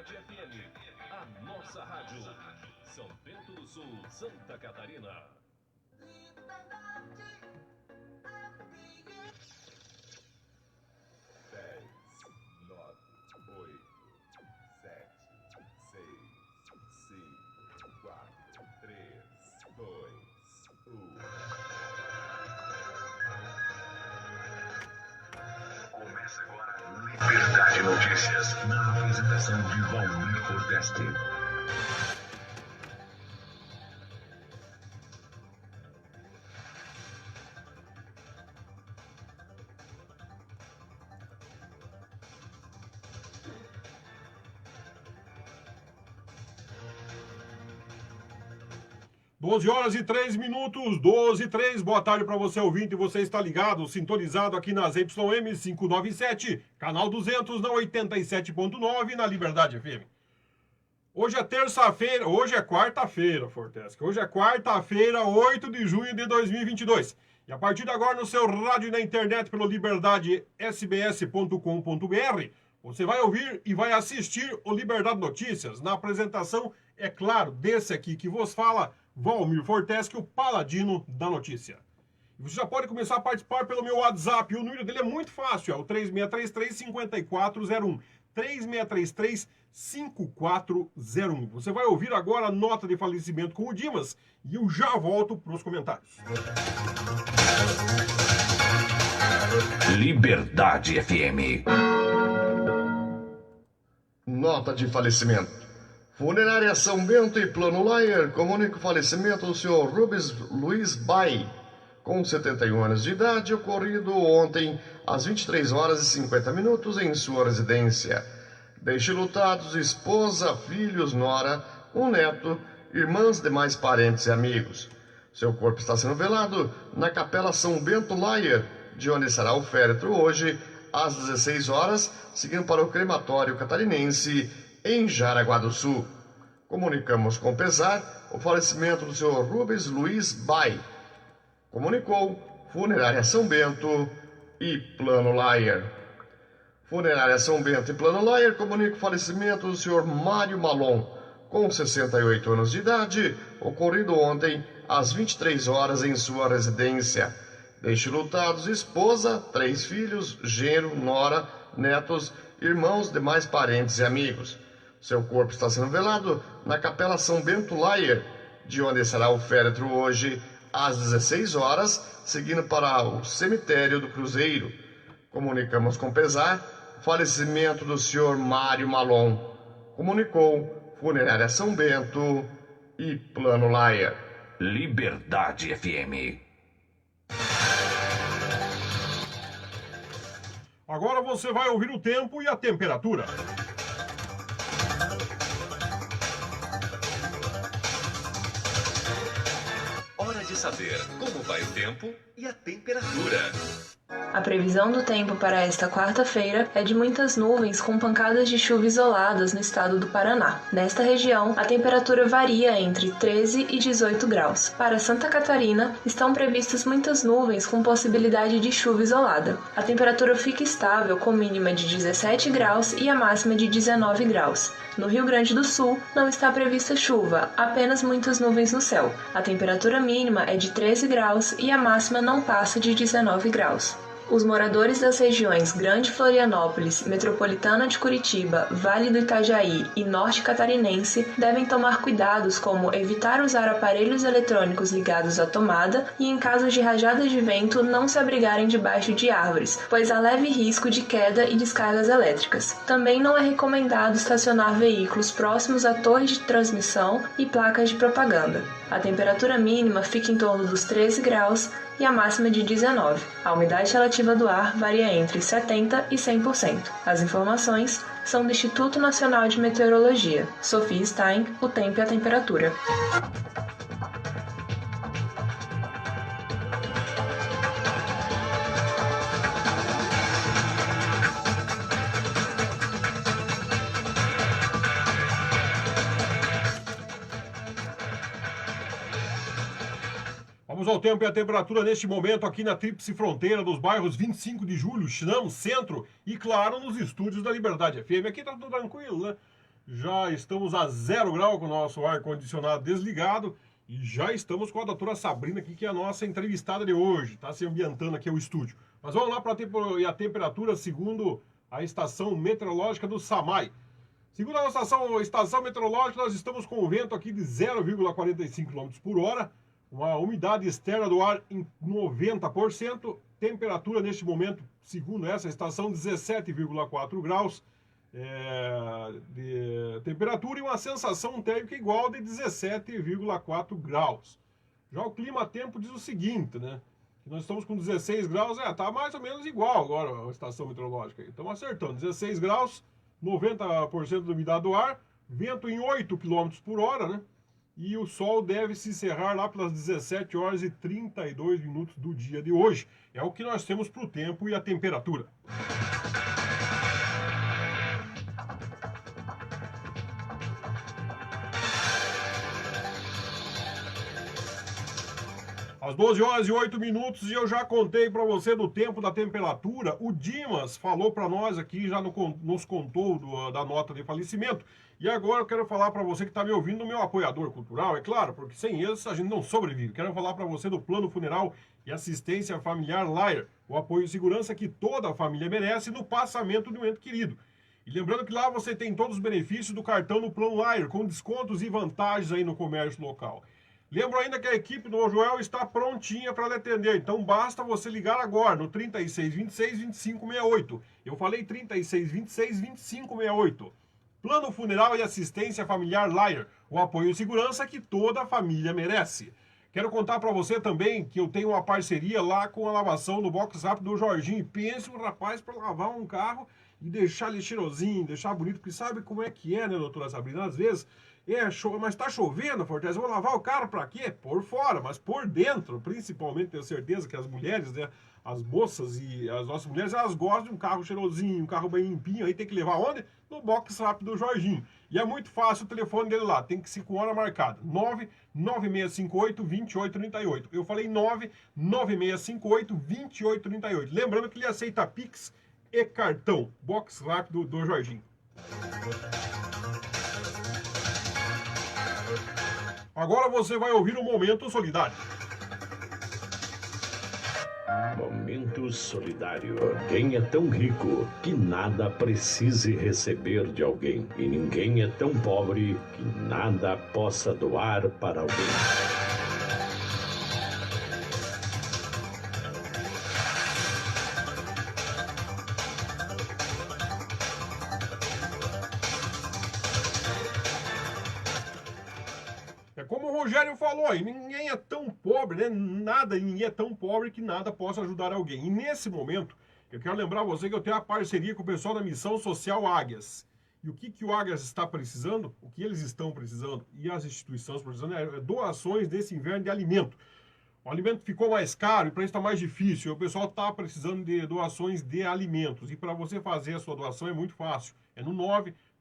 Liberdade FM, a nossa rádio. São Bento do Sul, Santa Catarina. 10, 9, 8, 7, 6, 5, 4, 3, 2, 1. Começa agora Liberdade Notícias, na apresentação de Valmir Forteste. Doze horas e 3 minutos, 12 e 3. Boa tarde para você, ouvinte. Você está ligado, sintonizado aqui nas YM 597, canal 200, na 87.9, na Liberdade FM. Hoje é terça-feira, hoje é quarta-feira, Fortesca. Hoje é quarta-feira, 8 de junho de 2022. E a partir de agora, no seu rádio e na internet, pelo liberdadesbs.com.br, você vai ouvir e vai assistir o Liberdade Notícias, na apresentação, é claro, desse aqui que vos fala, Valmir Fortesque, o paladino da notícia. Você já pode começar a participar pelo meu WhatsApp. O número dele é muito fácil, é o 3633-5401. 3633-5401. Você vai ouvir agora a nota de falecimento com o Dimas e eu já volto para os comentários. Liberdade FM. Nota de falecimento. Funerária São Bento e Plano Laier comunica o falecimento do senhor Rubens Luiz Bai, com 71 anos de idade, ocorrido ontem às 23 horas e 50 minutos em sua residência. Deixe lutados esposa, filhos, nora, um neto, irmãs, demais parentes e amigos. Seu corpo está sendo velado na Capela São Bento Laier, de onde será o féretro hoje às 16 horas, seguindo para o crematório catarinense em Jaraguá do Sul. Comunicamos com pesar o falecimento do senhor Rubens Luiz Bai. Comunicou Funerária São Bento e Plano Laier. Funerária São Bento e Plano Laier comunica o falecimento do senhor Mário Malon, com 68 anos de idade, ocorrido ontem às 23 horas em sua residência. Deixe lutados esposa, 3 filhos, genro, nora, netos, irmãos, demais parentes e amigos. Seu corpo está sendo velado na Capela São Bento Laier, de onde será o féretro hoje às 16 horas, seguindo para o cemitério do Cruzeiro. Comunicamos com pesar o falecimento do senhor Mário Malon. Comunicou Funerária São Bento e Plano Laier. Liberdade FM. Agora você vai ouvir o tempo e a temperatura. Hora de saber como vai o tempo e a temperatura. A previsão do tempo para esta quarta-feira é de muitas nuvens com pancadas de chuva isoladas no estado do Paraná. Nesta região, a temperatura varia entre 13 e 18 graus. Para Santa Catarina, estão previstas muitas nuvens com possibilidade de chuva isolada. A temperatura fica estável com mínima de 17 graus e a máxima de 19 graus. No Rio Grande do Sul, não está prevista chuva, apenas muitas nuvens no céu. A temperatura mínima é de 13 graus e a máxima não passa de 19 graus. Os moradores das regiões Grande Florianópolis, Metropolitana de Curitiba, Vale do Itajaí e Norte Catarinense devem tomar cuidados como evitar usar aparelhos eletrônicos ligados à tomada e, em caso de rajadas de vento, não se abrigarem debaixo de árvores, pois há leve risco de queda e descargas elétricas. Também não é recomendado estacionar veículos próximos a torres de transmissão e placas de propaganda. A temperatura mínima fica em torno dos 13 graus e a máxima de 19. A umidade relativa do ar varia entre 70% e 100%. As informações são do Instituto Nacional de Meteorologia. Sofia Stein, o tempo e a temperatura. Vamos ao tempo e a temperatura neste momento aqui na tríplice fronteira dos bairros 25 de Julho, Chinam, Centro e, claro, nos estúdios da Liberdade FM. Aqui tá tudo tranquilo, né? Já estamos a 0 grau com o nosso ar-condicionado desligado. E já estamos com a doutora Sabrina aqui, que é a nossa entrevistada de hoje. Está se ambientando aqui ao estúdio. Mas vamos lá para a temperatura segundo a estação meteorológica do SAMAI. Segundo a nossa estação meteorológica, nós estamos com um vento aqui de 0,45 km por hora. Uma umidade externa do ar em 90%. Temperatura neste momento, segundo essa estação, 17,4 graus. De temperatura e uma sensação térmica igual de 17,4 graus. Já o clima-tempo diz o seguinte, né? Que nós estamos com 16 graus, tá mais ou menos igual agora a estação meteorológica. Estamos acertando, 16 graus, 90% da umidade do ar, vento em 8 km por hora, né? E o sol deve se encerrar lá pelas 17 horas e 32 minutos do dia de hoje. É o que nós temos para o tempo e a temperatura. Às 12 horas e 8 minutos, e eu já contei para você do tempo da temperatura. O Dimas falou para nós aqui, já nos contou da nota de falecimento. E agora eu quero falar para você que está me ouvindo do meu apoiador cultural, é claro, porque sem eles a gente não sobrevive. Quero falar para você do Plano Funeral e Assistência Familiar Layer, o apoio e segurança que toda a família merece no passamento de um ente querido. E lembrando que lá você tem todos os benefícios do cartão no Plano Layer, com descontos e vantagens aí no comércio local. Lembro ainda que a equipe do Joel está prontinha para lhe atender, então basta você ligar agora no 3626-2568. Eu falei 3626-2568. Plano Funeral e Assistência Familiar Layer, o apoio e segurança que toda a família merece. Quero contar para você também que eu tenho uma parceria lá com a lavação do box rápido do Jorginho. Pense um rapaz para lavar um carro e deixar ele cheirosinho, deixar bonito, porque sabe como é que é, né, doutora Sabrina? Às vezes... mas tá chovendo, Fortes, eu vou lavar o carro pra quê? Por fora, mas por dentro, principalmente, tenho certeza que as mulheres, né, as moças e as nossas mulheres, elas gostam de um carro cheirosinho, um carro bem limpinho, aí tem que levar onde? No box rápido do Jorginho. E é muito fácil o telefone dele lá, tem que ser com hora marcada, 99658-2838. Eu falei 99658-2838. Lembrando que ele aceita Pix e cartão, box rápido do Jorginho. Agora você vai ouvir o Momento Solidário. Momento Solidário. Quem é tão rico que nada precise receber de alguém? E ninguém é tão pobre que nada possa doar para alguém. Como o Rogério falou, ninguém é tão pobre, né? Ninguém é tão pobre que nada possa ajudar alguém. E nesse momento, eu quero lembrar você que eu tenho uma parceria com o pessoal da Missão Social Águias. E o que o Águias está precisando? O que eles estão precisando? E as instituições precisando é doações desse inverno de alimento. O alimento ficou mais caro e para isso está mais difícil. E o pessoal está precisando de doações de alimentos. E para você fazer a sua doação é muito fácil. É no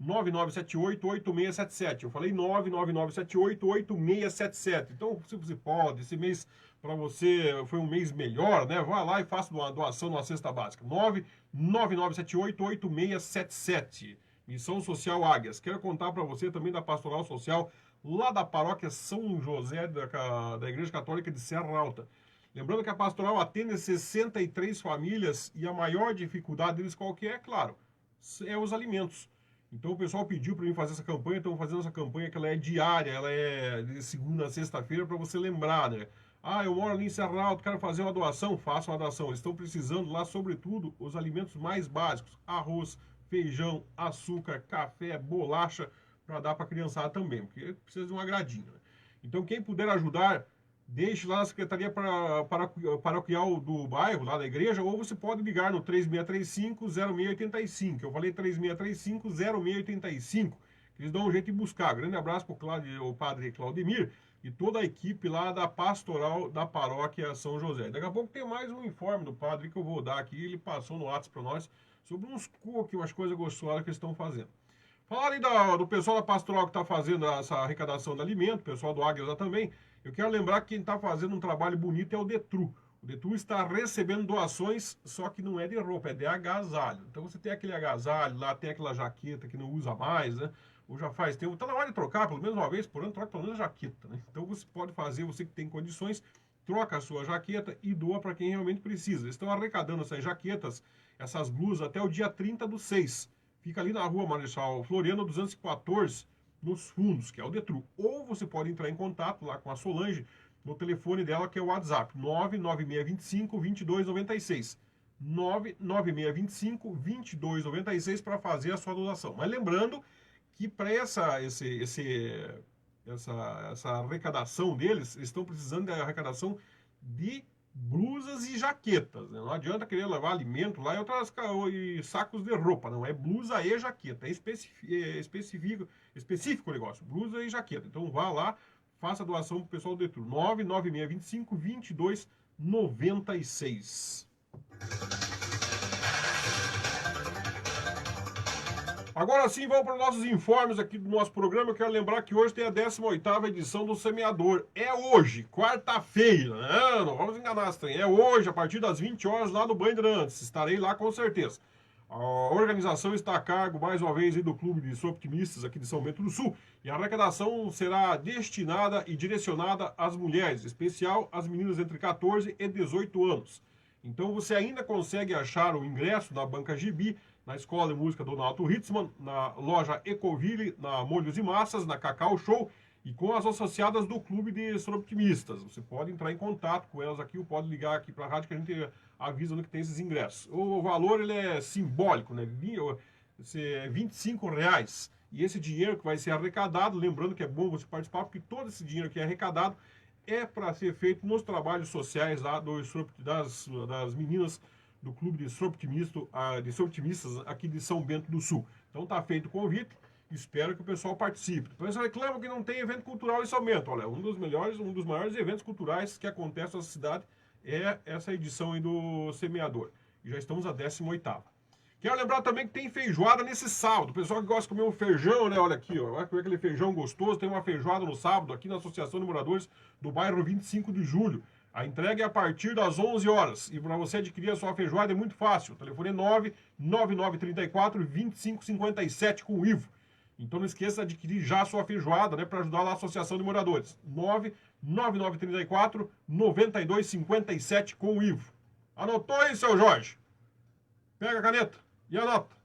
99978-8677. Eu falei 99978-8677. Então, se você pode, esse mês para você foi um mês melhor, né? Vá lá e faça uma doação numa cesta básica. 99978-8677. Missão Social Águias. Quero contar para você também da Pastoral Social lá da paróquia São José da Igreja Católica de Serra Alta. Lembrando que a pastoral atende 63 famílias e a maior dificuldade deles qual que é, claro, é os alimentos. Então o pessoal pediu para mim fazer essa campanha, estamos fazendo essa campanha que ela é diária, ela é de segunda a sexta-feira para você lembrar, né? Ah, eu moro ali em Serra Alta, quero fazer uma doação, faça uma doação. Eles estão precisando lá, sobretudo, os alimentos mais básicos, arroz, feijão, açúcar, café, bolacha, para dar para a criançada também, porque precisa de um agradinho, né? Então quem puder ajudar, deixe lá na Secretaria Paroquial do bairro, lá da igreja, ou você pode ligar no 3635-0685. Eu falei 3635-0685, que eles dão um jeito de buscar. Grande abraço para o padre Claudemir e toda a equipe lá da pastoral da paróquia São José. Daqui a pouco tem mais um informe do padre que eu vou dar aqui, ele passou no WhatsApp para nós, sobre uns cookies, umas coisas gostosas que eles estão fazendo. Falar aí do pessoal da pastoral que está fazendo essa arrecadação de alimento, o pessoal do Águias lá também. Eu quero lembrar que quem está fazendo um trabalho bonito é o Detru. O Detru está recebendo doações, só que não é de roupa, é de agasalho. Então você tem aquele agasalho, lá tem aquela jaqueta que não usa mais, né? Ou já faz tempo. Está na hora de trocar, pelo menos uma vez por ano, troca pelo menos a jaqueta, né? Então você pode fazer, você que tem condições, troca a sua jaqueta e doa para quem realmente precisa. Eles estão arrecadando essas jaquetas, essas blusas, até o dia 30/6. Fica ali na rua Marechal Floriano 214, nos fundos, que é o Detru. Ou você pode entrar em contato lá com a Solange, no telefone dela, que é o WhatsApp, 99625-2296. 99625-2296 para fazer a sua doação. Mas lembrando que para essa arrecadação deles, eles estão precisando da arrecadação de blusas e jaquetas, né? Não adianta querer levar alimento lá e sacos de roupa, não. É blusa e jaqueta, é específico o negócio, blusa e jaqueta. Então vá lá, faça a doação para o pessoal do Detru, 99625-2296. Agora sim, vamos para os nossos informes aqui do nosso programa. Eu quero lembrar que hoje tem a 18ª edição do Semeador. É hoje, quarta-feira, né? Não vamos enganar esse trem. É hoje, a partir das 20 horas, lá no Bandeirantes. Estarei lá com certeza. A organização está a cargo, mais uma vez, do Clube de Optimistas aqui de São Bento do Sul. E a arrecadação será destinada e direcionada às mulheres, em especial às meninas entre 14 e 18 anos. Então você ainda consegue achar o ingresso na Banca Gibi, na Escola de Música Donaldo Hitzmann, na loja Ecoville, na Molhos e Massas, na Cacau Show e com as associadas do Clube de Optimistas. Você pode entrar em contato com elas aqui ou pode ligar aqui para a rádio que a gente avisa no que tem esses ingressos. O valor ele é simbólico, né? É R$25. E esse dinheiro que vai ser arrecadado, lembrando que é bom você participar, porque todo esse dinheiro que é arrecadado é para ser feito nos trabalhos sociais lá das meninas do Clube de Optimistas aqui de São Bento do Sul. Então tá feito o convite, espero que o pessoal participe. Depois reclama que não tem evento cultural em São Bento. Olha, um dos maiores eventos culturais que acontece na cidade é essa edição aí do Semeador. E já estamos na 18ª. Quero lembrar também que tem feijoada nesse sábado. O pessoal que gosta de comer um feijão, né? Olha aqui, ó. Vai comer aquele feijão gostoso. Tem uma feijoada no sábado aqui na Associação de Moradores do bairro 25 de Julho. A entrega é a partir das 11 horas. E para você adquirir a sua feijoada é muito fácil. O telefone é 99934-2557 com o Ivo. Então não esqueça de adquirir já a sua feijoada, né? Para ajudar lá a Associação de Moradores. 99934-9257 com o Ivo. Anotou aí, seu Jorge? Pega a caneta e anota.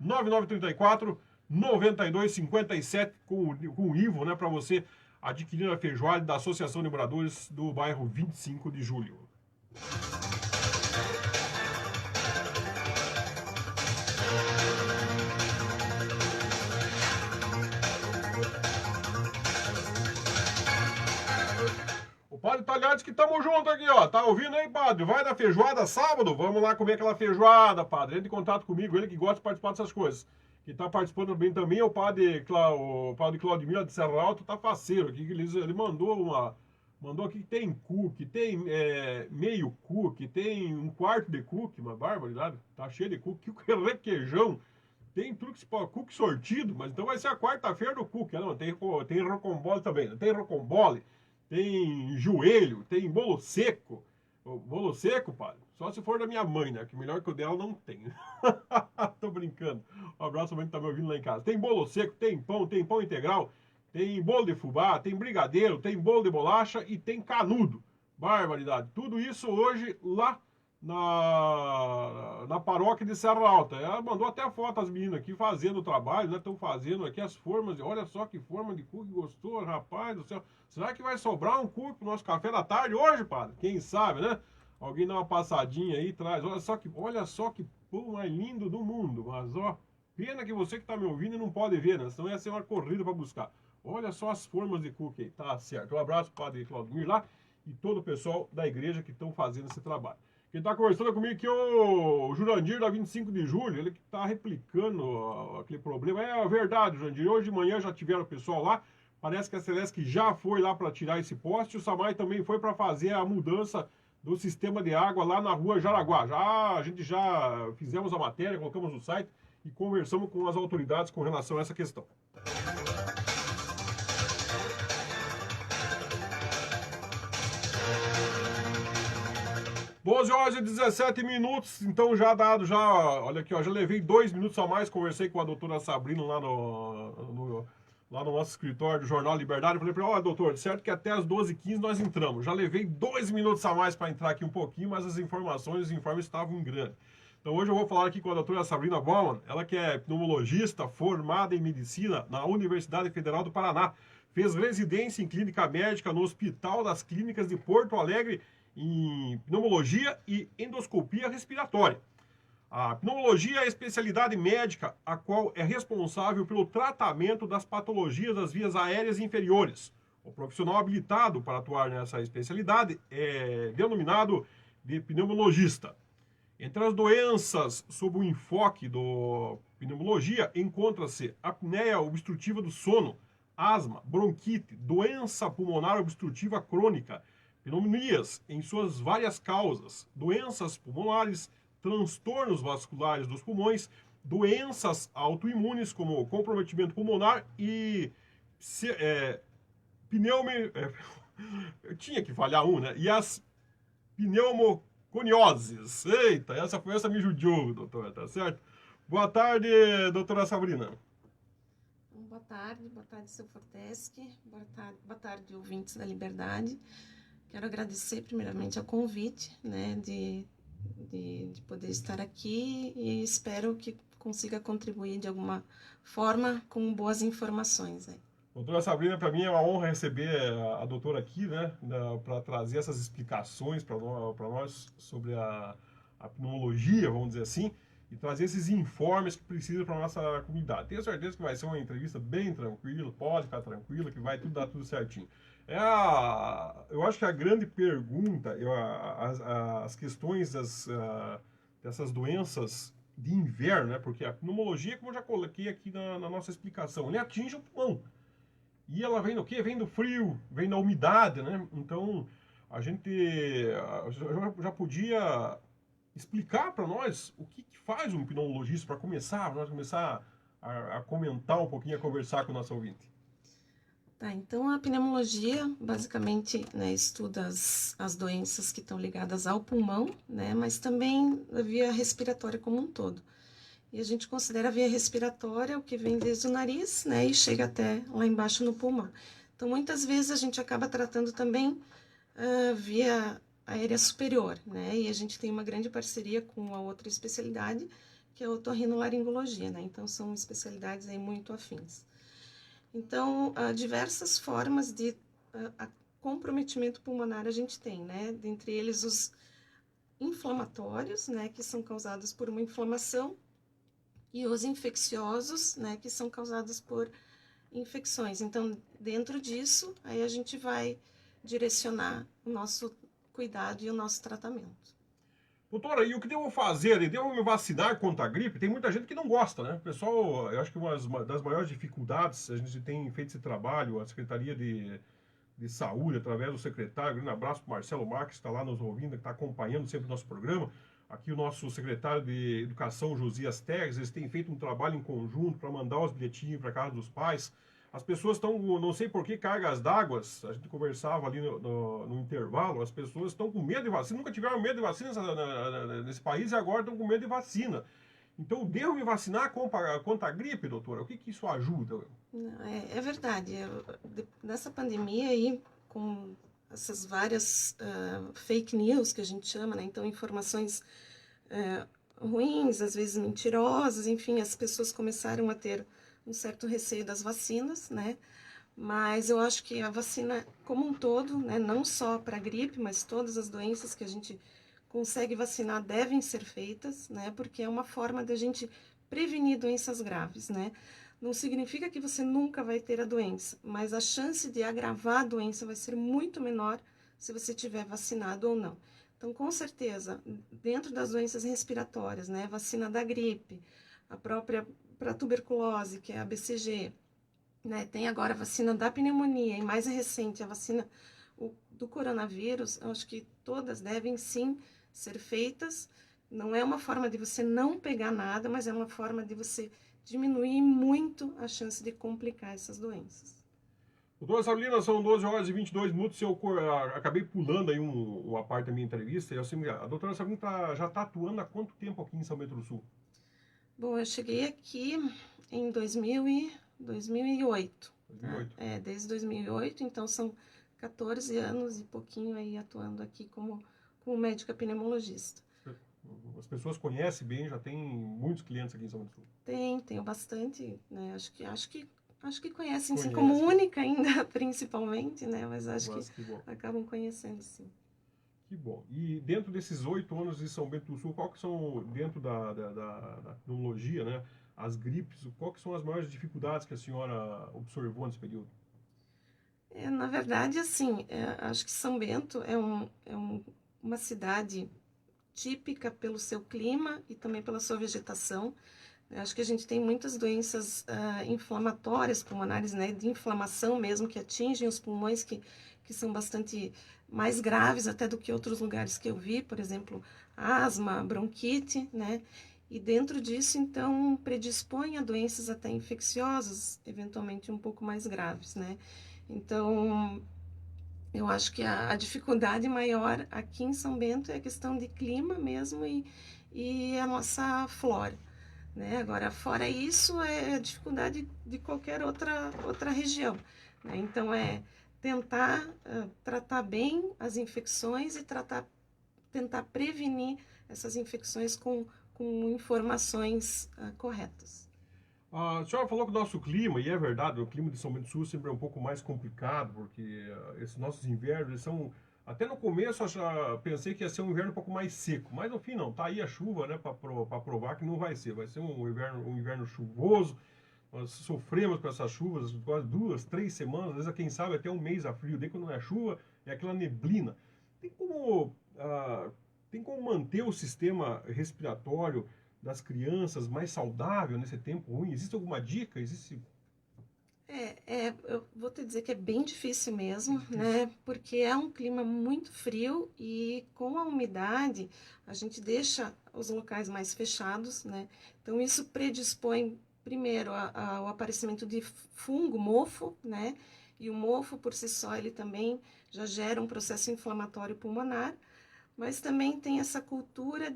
99934-9257 com o Ivo, né? Para você adquirir a feijoada da Associação de Moradores do bairro 25 de Julho. O padre Talhado diz que estamos juntos aqui, ó. Tá ouvindo aí, padre? Vai na feijoada sábado? Vamos lá comer aquela feijoada, padre. Entre em contato comigo, ele que gosta de participar dessas coisas. Quem está participando bem também é o padre Claudemir de Serra Alta, tá faceiro aqui. Ele mandou aqui que tem cookie, tem meio cookie, tem um quarto de cookie, uma barbaridade. Tá cheio de cookie, requeijão. Tem tudo que se pode, cookie sortido, mas então vai ser a quarta-feira do cookie. Não, tem rocambole também, tem rocambole, tem joelho, tem bolo seco. Bolo seco, padre? Só se for da minha mãe, né? Que melhor que o dela não tem. Tô brincando. Um abraço pra mãe que tá me ouvindo lá em casa. Tem bolo seco, tem pão integral, tem bolo de fubá, tem brigadeiro, tem bolo de bolacha e tem canudo. Barbaridade. Tudo isso hoje lá na paróquia de Serra Alta. Ela mandou até a foto as meninas aqui fazendo o trabalho, né? Estão fazendo aqui as formas. Olha só que forma de cookie gostoso, rapaz do céu. Será que vai sobrar um cookie pro nosso café da tarde hoje, padre? Quem sabe, né? Alguém dá uma passadinha aí, traz. Olha só que pão mais lindo do mundo. Mas, ó, pena que você que tá me ouvindo não pode ver, né? Senão ia ser uma corrida para buscar. Olha só as formas de cookie aí. Tá certo. Um abraço pro padre Claudemir lá e todo o pessoal da igreja que estão fazendo esse trabalho. Quem está conversando comigo aqui é o Jurandir, da 25 de Julho, ele que está replicando aquele problema. É verdade, Jurandir, hoje de manhã já tiveram o pessoal lá, parece que a Celesc já foi lá para tirar esse poste, o Samai também foi para fazer a mudança do sistema de água lá na rua Jaraguá. A gente já fizemos a matéria, colocamos no site e conversamos com as autoridades com relação a essa questão. 12 horas e 17 minutos, então já dado, olha aqui, ó, já levei 2 minutos a mais, conversei com a doutora Sabrina lá no nosso escritório do Jornal Liberdade, falei para ela, olha, doutor, certo que até as 12h15 nós entramos, já levei 2 minutos a mais para entrar aqui um pouquinho, mas os informes estavam em grande. Então hoje eu vou falar aqui com a doutora Sabrina Baumann, ela que é pneumologista formada em medicina na Universidade Federal do Paraná, fez residência em clínica médica no Hospital das Clínicas de Porto Alegre, em pneumologia e endoscopia respiratória. A pneumologia é a especialidade médica a qual é responsável pelo tratamento das patologias das vias aéreas inferiores. O profissional habilitado para atuar nessa especialidade é denominado de pneumologista. Entre as doenças sob o enfoque do pneumologia encontra-se a apneia obstrutiva do sono, asma, bronquite, doença pulmonar obstrutiva crônica, pneumonias em suas várias causas, doenças pulmonares, transtornos vasculares dos pulmões, doenças autoimunes como comprometimento pulmonar e eu tinha que falhar né? E as pneumoconioses. Eita, essa me judiou, doutor, tá certo? Boa tarde, doutora Sabrina. Boa tarde, seu Forteschi, boa tarde, ouvintes da Liberdade. Quero agradecer primeiramente ao convite, né, de poder estar aqui e espero que consiga contribuir de alguma forma com boas informações. Doutora Sabrina, para mim é uma honra receber a doutora aqui, né, para trazer essas explicações para nós sobre a pneumologia, vamos dizer assim, e trazer esses informes que precisa para a nossa comunidade. Tenho certeza que vai ser uma entrevista bem tranquila, pode ficar tranquila, que vai dar tudo certinho. Eu acho que a grande pergunta, as questões dessas doenças de inverno, né? Porque a pneumologia, como eu já coloquei aqui na nossa explicação, ele atinge o pulmão. E ela vem do quê? Vem do frio, vem da umidade, né? Então, a gente já podia explicar para nós o que faz um pneumologista para nós começar a comentar um pouquinho, a conversar com o nosso ouvinte. Tá, então a pneumologia basicamente, né, estuda as doenças que estão ligadas ao pulmão, né, mas também a via respiratória como um todo. E a gente considera a via respiratória o que vem desde o nariz, né, e chega até lá embaixo no pulmão. Então muitas vezes a gente acaba tratando também via aérea superior, né, e a gente tem uma grande parceria com a outra especialidade, que é a otorrinolaringologia, né, então são especialidades aí muito afins. Então, diversas formas de comprometimento pulmonar a gente tem, né? Dentre eles os inflamatórios, né? Que são causados por uma inflamação, e os infecciosos, né? Que são causados por infecções. Então, dentro disso, aí a gente vai direcionar o nosso cuidado e o nosso tratamento. Doutora, e o que devo fazer? Devo me vacinar contra a gripe? Tem muita gente que não gosta, né? Pessoal, eu acho que uma das maiores dificuldades, a gente tem feito esse trabalho, a Secretaria de Saúde, através do secretário, um grande abraço para o Marcelo Marques, que está lá nos ouvindo, que está acompanhando sempre o nosso programa. Aqui o nosso secretário de Educação, Josias Teres, eles têm feito um trabalho em conjunto para mandar os bilhetinhos para casa dos pais. As pessoas estão, não sei por que, cargas d'água, a gente conversava ali no intervalo, as pessoas estão com medo de vacina, nunca tiveram medo de vacina nesse país e agora estão com medo de vacina. Então, devo me vacinar contra a gripe, doutora? O que isso ajuda? É verdade. Nessa pandemia aí, com essas várias fake news que a gente chama, né? Então, informações ruins, às vezes mentirosas, enfim, as pessoas começaram a ter um certo receio das vacinas, né? Mas eu acho que a vacina como um todo, né, não só para a gripe, mas todas as doenças que a gente consegue vacinar devem ser feitas, né? Porque é uma forma de a gente prevenir doenças graves, né? Não significa que você nunca vai ter a doença, mas a chance de agravar a doença vai ser muito menor se você tiver vacinado ou não. Então, com certeza, dentro das doenças respiratórias, né, vacina da gripe, a própria para tuberculose, que é a BCG, né? Tem agora a vacina da pneumonia e mais recente a vacina do coronavírus. Eu acho que todas devem sim ser feitas. Não é uma forma de você não pegar nada, mas é uma forma de você diminuir muito a chance de complicar essas doenças. Doutora Sabrina, são 12 horas e 22 minutos. Acabei pulando aí uma parte da minha entrevista. A doutora Sabrina já está atuando há quanto tempo aqui em São Bento do Sul? Bom, eu cheguei aqui em 2008. 2008. Desde 2008, então são 14 anos e pouquinho aí atuando aqui como médica pneumologista. As pessoas conhecem bem, já tem muitos clientes aqui em São Bento do Sul? Tenho bastante, né? Acho que conhecem, sim, como única ainda, principalmente, né? Mas acho que acabam conhecendo, sim. Que bom. E dentro desses 8 anos de São Bento do Sul, qual que são, dentro da pneumologia, né? As gripes, qual que são as maiores dificuldades que a senhora observou nesse período? Na verdade, assim, acho que São Bento é uma cidade típica pelo seu clima e também pela sua vegetação. Acho que a gente tem muitas doenças inflamatórias pulmonares, né, de inflamação mesmo, que atingem os pulmões, que são bastante mais graves até do que outros lugares que eu vi, por exemplo, asma, bronquite, né, e dentro disso, então, predispõe a doenças até infecciosas, eventualmente um pouco mais graves, né. Então, eu acho que a dificuldade maior aqui em São Bento é a questão de clima mesmo e a nossa flora, né? Agora, fora isso, é a dificuldade de qualquer outra região, né? Então, é tentar tratar bem as infecções e tentar prevenir essas infecções com informações corretas. A senhora falou que o nosso clima, e é verdade, o clima de São Bento do Sul sempre é um pouco mais complicado, porque esses nossos invernos, eles são... Até no começo eu já pensei que ia ser um inverno um pouco mais seco, mas no fim não, tá aí a chuva, né, para provar que não vai ser. Vai ser um inverno chuvoso, nós sofremos com essas chuvas quase 2, 3 semanas, às vezes, quem sabe, até um mês a frio. Daí quando não é chuva, é aquela neblina. Tem como manter o sistema respiratório das crianças mais saudável nesse tempo ruim? Existe alguma dica? Eu vou te dizer que é bem difícil mesmo, né? Porque é um clima muito frio e com a umidade a gente deixa os locais mais fechados, né? Então isso predispõe primeiro ao aparecimento de fungo, mofo, né? E o mofo por si só ele também já gera um processo inflamatório pulmonar. Mas também tem essa cultura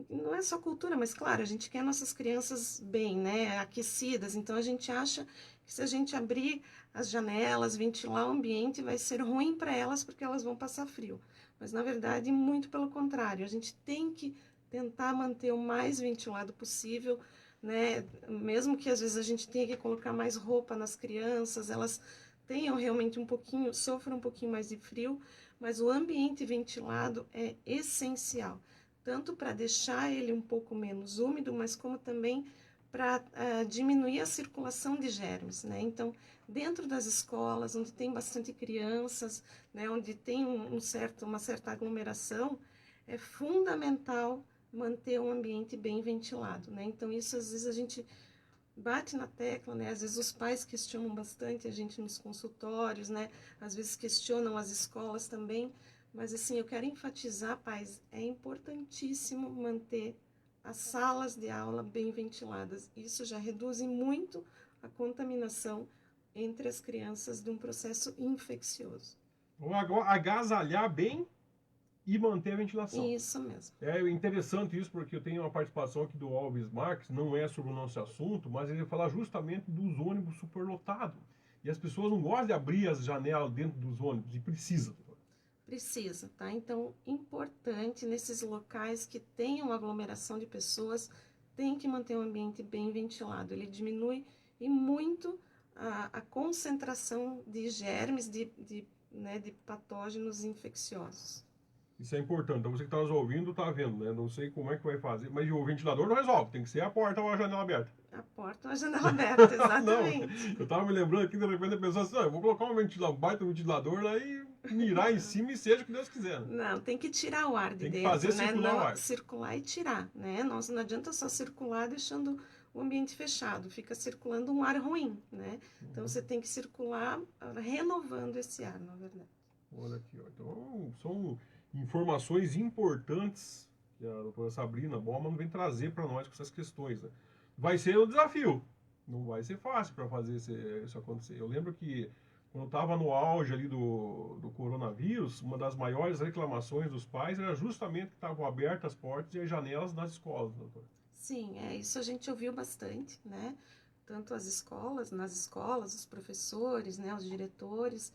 não é só cultura, mas claro, a gente quer nossas crianças bem, né, aquecidas, então a gente acha que se a gente abrir as janelas, ventilar o ambiente, vai ser ruim para elas porque elas vão passar frio. Mas na verdade, muito pelo contrário, a gente tem que tentar manter o mais ventilado possível, né, mesmo que às vezes a gente tenha que colocar mais roupa nas crianças, elas tenham realmente sofram um pouquinho mais de frio, mas o ambiente ventilado é essencial, tanto para deixar ele um pouco menos úmido, mas como também para diminuir a circulação de germes, né? Então, dentro das escolas, onde tem bastante crianças, né, onde tem uma certa aglomeração, é fundamental manter um ambiente bem ventilado, né? Então, isso às vezes a gente bate na tecla, né? Às vezes os pais questionam bastante a gente nos consultórios, né? Às vezes questionam as escolas também, mas assim, eu quero enfatizar, pais, é importantíssimo manter as salas de aula bem ventiladas. Isso já reduz muito a contaminação entre as crianças de um processo infeccioso. Agasalhar bem e manter a ventilação. Isso mesmo. É interessante isso, porque eu tenho uma participação aqui do Alves Marques, não é sobre o nosso assunto, mas ele vai falar justamente dos ônibus superlotados. E as pessoas não gostam de abrir as janelas dentro dos ônibus, e precisa. Precisa, tá? Então, importante, nesses locais que tenham aglomeração de pessoas, tem que manter o ambiente bem ventilado. Ele diminui e muito a concentração de germes, de patógenos infecciosos. Isso é importante. Então, você que está nos ouvindo, está vendo, né? Não sei como é que vai fazer, mas o ventilador não resolve. Tem que ser a porta ou a janela aberta. A porta ou a janela aberta, exatamente. Não, eu estava me lembrando aqui, de repente, a pessoa assim, eu vou colocar um baita ventilador lá e mirar em cima e seja o que Deus quiser. Não, tem que tirar o ar de dentro, tem que fazer circular o ar. Circular e tirar, né? Não adianta só circular deixando o ambiente fechado, fica circulando um ar ruim, né? Então, você tem que circular renovando esse ar, na verdade. Olha aqui, ó. Então, são informações importantes que a doutora Sabrina Baumann vem trazer para nós com essas questões, né? Vai ser um desafio, não vai ser fácil para fazer isso acontecer. Eu lembro que quando estava no auge ali do coronavírus, uma das maiores reclamações dos pais era justamente que estavam abertas as portas e as janelas nas escolas, doutora. Sim, isso a gente ouviu bastante, né? Tanto nas escolas, os professores, né, os diretores,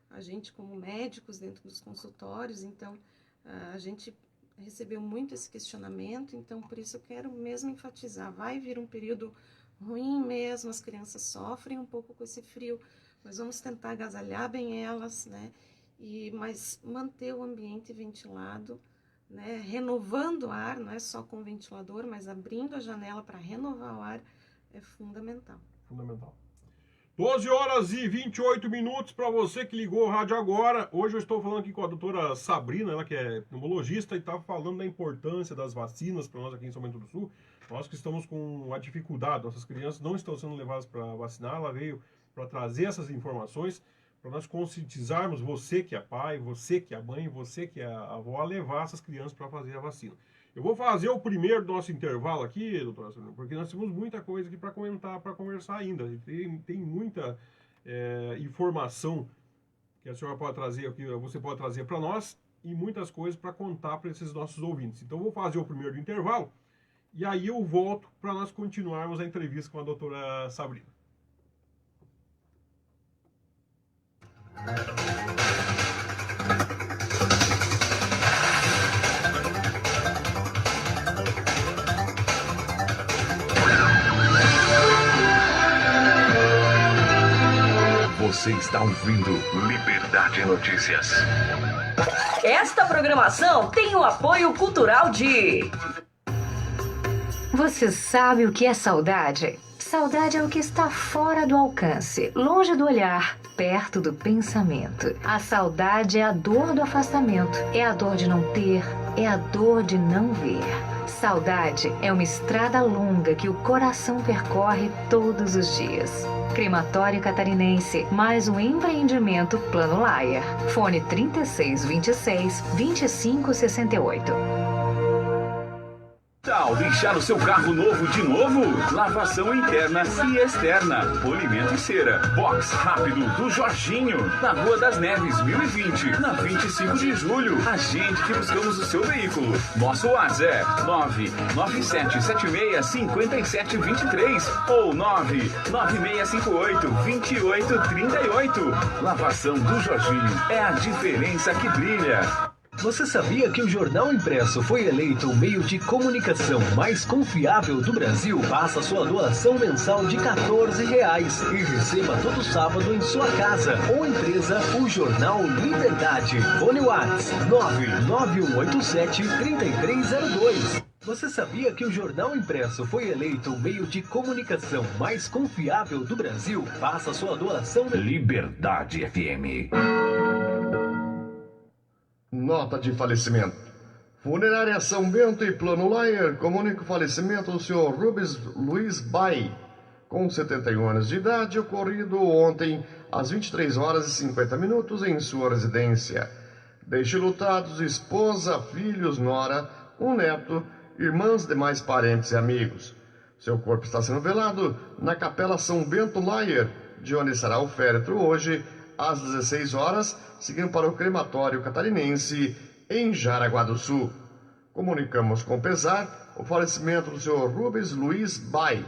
a gente como médicos dentro dos consultórios, então a gente recebeu muito esse questionamento, então por isso eu quero mesmo enfatizar, vai vir um período ruim mesmo, as crianças sofrem um pouco com esse frio, mas vamos tentar agasalhar bem elas, né? Mas manter o ambiente ventilado, né? Renovando o ar, não é só com o ventilador, mas abrindo a janela para renovar o ar é fundamental. Fundamental. 12 horas e 28 minutos para você que ligou o rádio agora. Hoje eu estou falando aqui com a doutora Sabrina, ela que é pneumologista e está falando da importância das vacinas para nós aqui em São Bento do Sul. Nós que estamos com a dificuldade, nossas crianças não estão sendo levadas para vacinar, ela veio para trazer essas informações, para nós conscientizarmos você que é pai, você que é mãe, você que é avó, a levar essas crianças para fazer a vacina. Eu vou fazer o primeiro do nosso intervalo aqui, doutora Sabrina, porque nós temos muita coisa aqui para comentar, para conversar ainda. Tem muita informação que a senhora pode trazer, que você pode trazer para nós, e muitas coisas para contar para esses nossos ouvintes. Então eu vou fazer o primeiro do intervalo, e aí eu volto para nós continuarmos a entrevista com a doutora Sabrina. Você está ouvindo Liberdade Notícias. Esta programação tem o apoio cultural de... Você sabe o que é saudade? Saudade é o que está fora do alcance, longe do olhar, perto do pensamento. A saudade é a dor do afastamento, é a dor de não ter, é a dor de não ver. Saudade é uma estrada longa que o coração percorre todos os dias. Crematório Catarinense, mais um empreendimento Plano Laier. Fone 3626-2568. Tal deixar o seu carro novo de novo? Lavação interna e externa, polimento e cera. Box rápido do Jorginho, na Rua das Neves, 1020, na 25 de julho. A gente que buscamos o seu veículo. Nosso WhatsApp é 997765723 ou 996582838. Lavação do Jorginho é a diferença que brilha. Você sabia que o jornal impresso foi eleito o meio de comunicação mais confiável do Brasil? Faça sua doação mensal de R$14 e receba todo sábado em sua casa ou empresa o jornal Liberdade. Fone WhatsApp 99187-3302. Você sabia que o jornal impresso foi eleito o meio de comunicação mais confiável do Brasil? Faça sua doação... Liberdade FM. Nota de falecimento. Funerária São Bento e Plano Laier comunica o falecimento do Sr. Rubens Luiz Bai, com 71 anos de idade, ocorrido ontem às 23 horas e 50 minutos em sua residência. Deixe lutados esposa, filhos, nora, um neto, irmãs, demais parentes e amigos. Seu corpo está sendo velado na Capela São Bento Laier, de onde será o féretro hoje, às 16 horas, seguindo para o crematório catarinense em Jaraguá do Sul. Comunicamos com pesar o falecimento do Sr. Rubens Luiz Bai.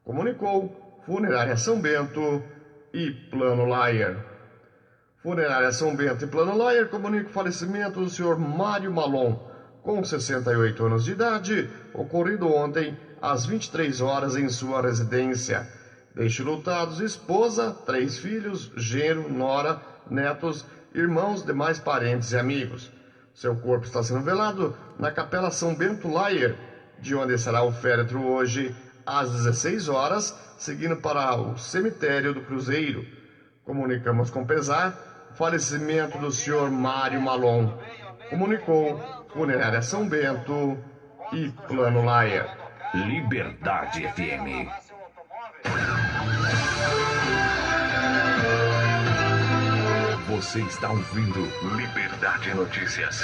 Comunicou Funerária São Bento e Plano Laier. Funerária São Bento e Plano Laier comunica o falecimento do Sr. Mário Malon, com 68 anos de idade, ocorrido ontem às 23 horas em sua residência. Deixe lutados esposa, 3 filhos, genro, nora, netos, irmãos, demais parentes e amigos. Seu corpo está sendo velado na Capela São Bento Laier, de onde será o féretro hoje às 16 horas, seguindo para o cemitério do Cruzeiro. Comunicamos com pesar o falecimento do Sr. Mário Malon. Comunicou Funerária São Bento e Plano Laier. Liberdade FM. Você está ouvindo Liberdade Notícias.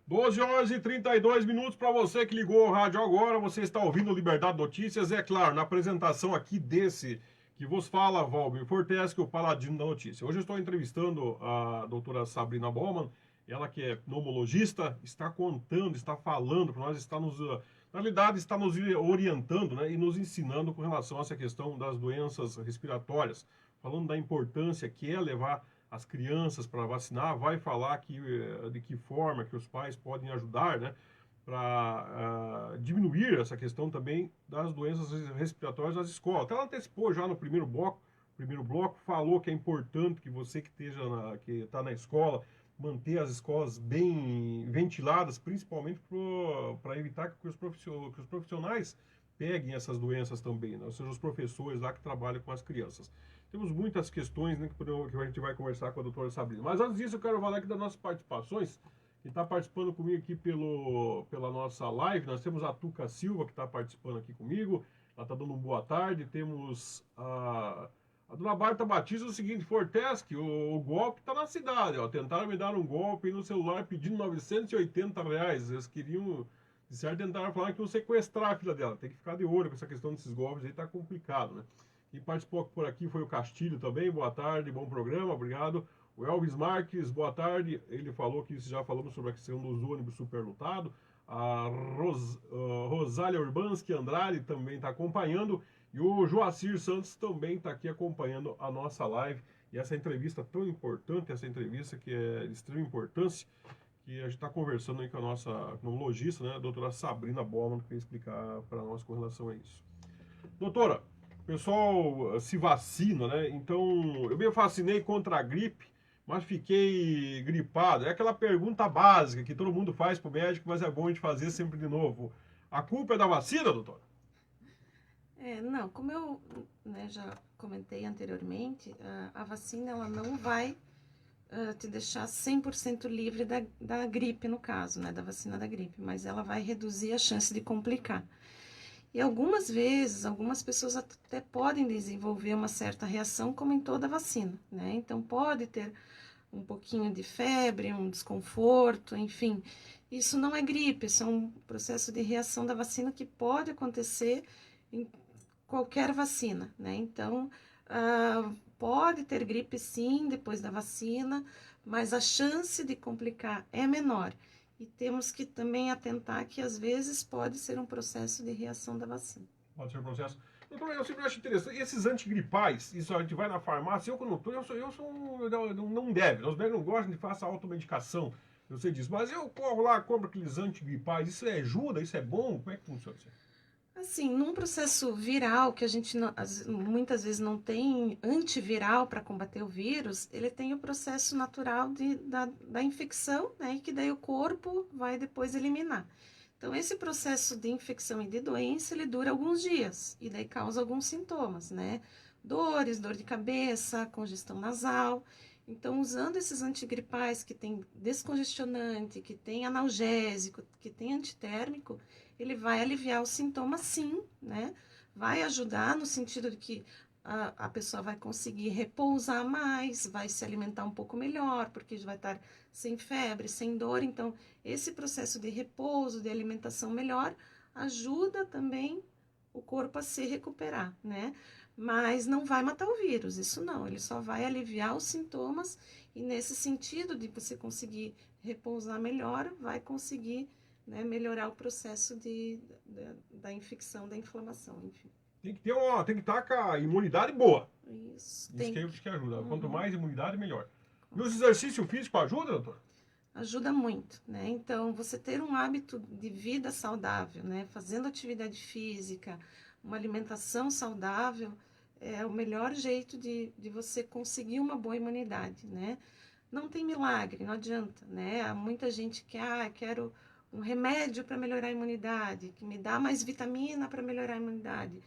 12 horas e 32 minutos para você que ligou o rádio agora. Você está ouvindo Liberdade Notícias. É claro, na apresentação aqui desse que vos fala, Valmir Forteschi, o paladino da notícia. Hoje eu estou entrevistando a doutora Sabrina Baumann, ela que é pneumologista, está contando, está falando para nós, na realidade está nos orientando, né, e nos ensinando com relação a essa questão das doenças respiratórias, falando da importância que é levar as crianças para vacinar, vai falar de que forma que os pais podem ajudar, né, para diminuir essa questão também das doenças respiratórias nas escolas. Até ela antecipou já no primeiro bloco, falou que é importante que você que está na escola, manter as escolas bem ventiladas, principalmente para evitar que os profissionais peguem essas doenças também, né? Ou seja, os professores lá que trabalham com as crianças. Temos muitas questões, né, que a gente vai conversar com a doutora Sabrina. Mas antes disso, eu quero falar aqui das nossas participações. Quem está participando comigo aqui pela nossa live, nós temos a Tuca Silva, que está participando aqui comigo. Ela está dando uma boa tarde. Temos a dona Barta Batista, o seguinte: Forteschi, o golpe está na cidade. Ó. Tentaram me dar um golpe no celular pedindo R$980. Eles queriam, de certo, tentaram falar que iam sequestrar a filha dela. Tem que ficar de olho com essa questão desses golpes aí, está complicado, né? Quem participou por aqui foi o Castilho também. Boa tarde, bom programa, obrigado. O Elvis Marques, boa tarde. Ele falou que já falamos sobre a questão dos ônibus superlotados. A Rosália Urbanski Andrade também está acompanhando. E o Joacir Santos também está aqui acompanhando a nossa live. E essa entrevista tão importante, essa entrevista que é de extrema importância, que a gente está conversando aí com a nossa pneumologista, né, a doutora Sabrina Baumann, que vai explicar para nós com relação a isso. Doutora, o pessoal se vacina, né? Então, eu me vacinei contra a gripe, mas fiquei gripado. É aquela pergunta básica que todo mundo faz pro médico, mas é bom a gente fazer sempre de novo. A culpa é da vacina, doutora? Não, como eu, né, já comentei anteriormente, a vacina ela não vai te deixar 100% livre da gripe, no caso, né, da vacina da gripe, mas ela vai reduzir a chance de complicar. E algumas vezes, algumas pessoas até podem desenvolver uma certa reação, como em toda vacina, né? Então, pode ter um pouquinho de febre, um desconforto, enfim. Isso não é gripe, isso é um processo de reação da vacina que pode acontecer em qualquer vacina, né? Então, pode ter gripe sim, depois da vacina, mas a chance de complicar é menor. E temos que também atentar que, às vezes, pode ser um processo de reação da vacina. Pode ser um processo. Doutor, eu sempre acho interessante. Esses antigripais, isso a gente vai na farmácia, eu não deve. Os médicos não gostam de fazer automedicação, eu sei disso. Mas eu corro lá, compro aqueles antigripais. Isso ajuda? Isso é bom? Como é que funciona isso? Assim, num processo viral, que a gente muitas vezes não tem antiviral para combater o vírus, ele tem o processo natural da infecção, né, e que daí o corpo vai depois eliminar. Então, esse processo de infecção e de doença, ele dura alguns dias, e daí causa alguns sintomas, né? Dores, dor de cabeça, congestão nasal. Então, usando esses antigripais que tem descongestionante, que tem analgésico, que tem antitérmico, ele vai aliviar os sintomas sim, né? Vai ajudar no sentido de que a pessoa vai conseguir repousar mais, vai se alimentar um pouco melhor, porque vai estar sem febre, sem dor. Então, esse processo de repouso, de alimentação melhor, ajuda também o corpo a se recuperar, né? Mas não vai matar o vírus, isso não. Ele só vai aliviar os sintomas e, nesse sentido de você conseguir repousar melhor, vai conseguir, né, melhorar o processo da infecção, da inflamação, enfim. Tem que estar com a imunidade boa. Isso Que ajuda. Quanto mais imunidade, melhor. E os exercícios físicos ajudam, doutor? Ajuda muito, né? Então, você ter um hábito de vida saudável, né? Fazendo atividade física, uma alimentação saudável, é o melhor jeito de você conseguir uma boa imunidade, né? Não tem milagre, não adianta, né? Há muita gente que, quero um remédio para melhorar a imunidade, que me dá mais vitamina para melhorar a imunidade.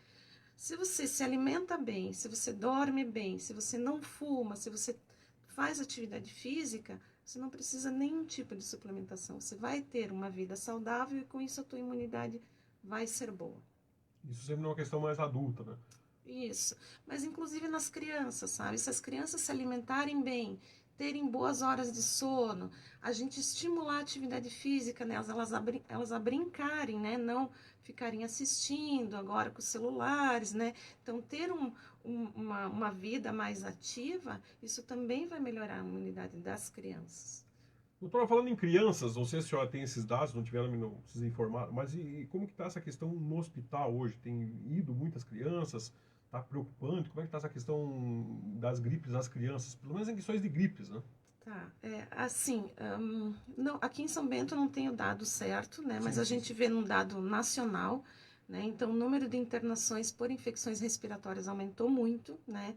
Se você se alimenta bem, se você dorme bem, se você não fuma, se você faz atividade física, você não precisa nenhum tipo de suplementação. Você vai ter uma vida saudável e com isso a tua imunidade vai ser boa. Isso sempre é uma questão mais adulta, né? Isso. Mas inclusive nas crianças, sabe? Se as crianças se alimentarem bem, terem boas horas de sono, a gente estimular a atividade física nelas, elas a brincarem, né? Não ficarem assistindo agora com os celulares, né? Então, ter uma vida mais ativa, isso também vai melhorar a imunidade das crianças. Doutora, falando em crianças, não sei se a senhora tem esses dados, não tiveram, não precisa informar, mas e como que está essa questão no hospital hoje? Tem ido muitas crianças? Está preocupante? Como é que está essa questão das gripes nas crianças? Pelo menos em questões de gripes, né? Tá, não, aqui em São Bento não tem o dado certo, né? Mas a gente vê num dado nacional, né? Então, o número de internações por infecções respiratórias aumentou muito, né?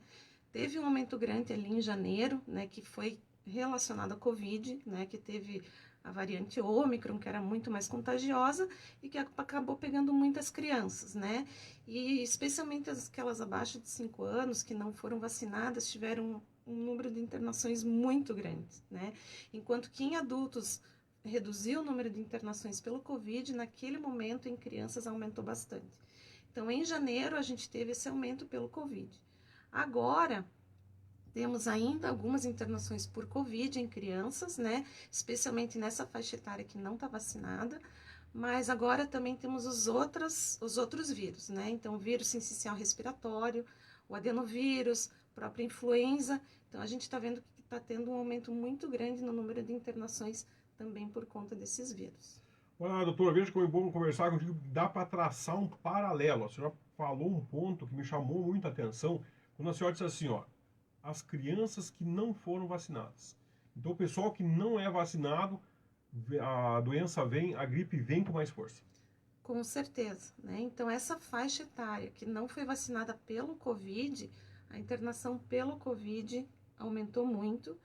Teve um aumento grande ali em janeiro, né? Que foi relacionado à Covid, né? Que teve a variante Ômicron, que era muito mais contagiosa e que acabou pegando muitas crianças, né? E especialmente aquelas abaixo de 5 anos que não foram vacinadas tiveram um número de internações muito grande, né? Enquanto que em adultos reduziu o número de internações pelo Covid, naquele momento em crianças aumentou bastante. Então, em janeiro a gente teve esse aumento pelo Covid. Agora, temos ainda algumas internações por Covid em crianças, né? Especialmente nessa faixa etária que não está vacinada, mas agora também temos os outros vírus, né? Então, o vírus sincicial respiratório, o adenovírus, própria influenza. Então, a gente está vendo que está tendo um aumento muito grande no número de internações também por conta desses vírus. Olha, doutora, veja como é bom conversar contigo. Dá para traçar um paralelo. A senhora falou um ponto que me chamou muita atenção, quando a senhora disse assim, ó, as crianças que não foram vacinadas. Então, o pessoal que não é vacinado, a doença vem, a gripe vem com mais força. Com certeza, né? Então, essa faixa etária que não foi vacinada pelo Covid, a internação pelo Covid aumentou muito.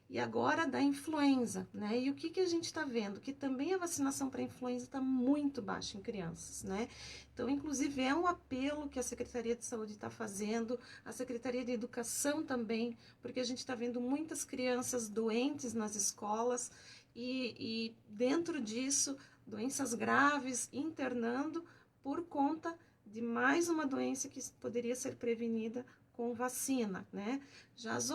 E agora da influenza, né? E o que a gente está vendo? Que também a vacinação para influenza está muito baixa em crianças, né? Então, inclusive, é um apelo que a Secretaria de Saúde está fazendo, a Secretaria de Educação também, porque a gente está vendo muitas crianças doentes nas escolas e dentro disso, doenças graves internando por conta de mais uma doença que poderia ser prevenida com vacina, né? Já os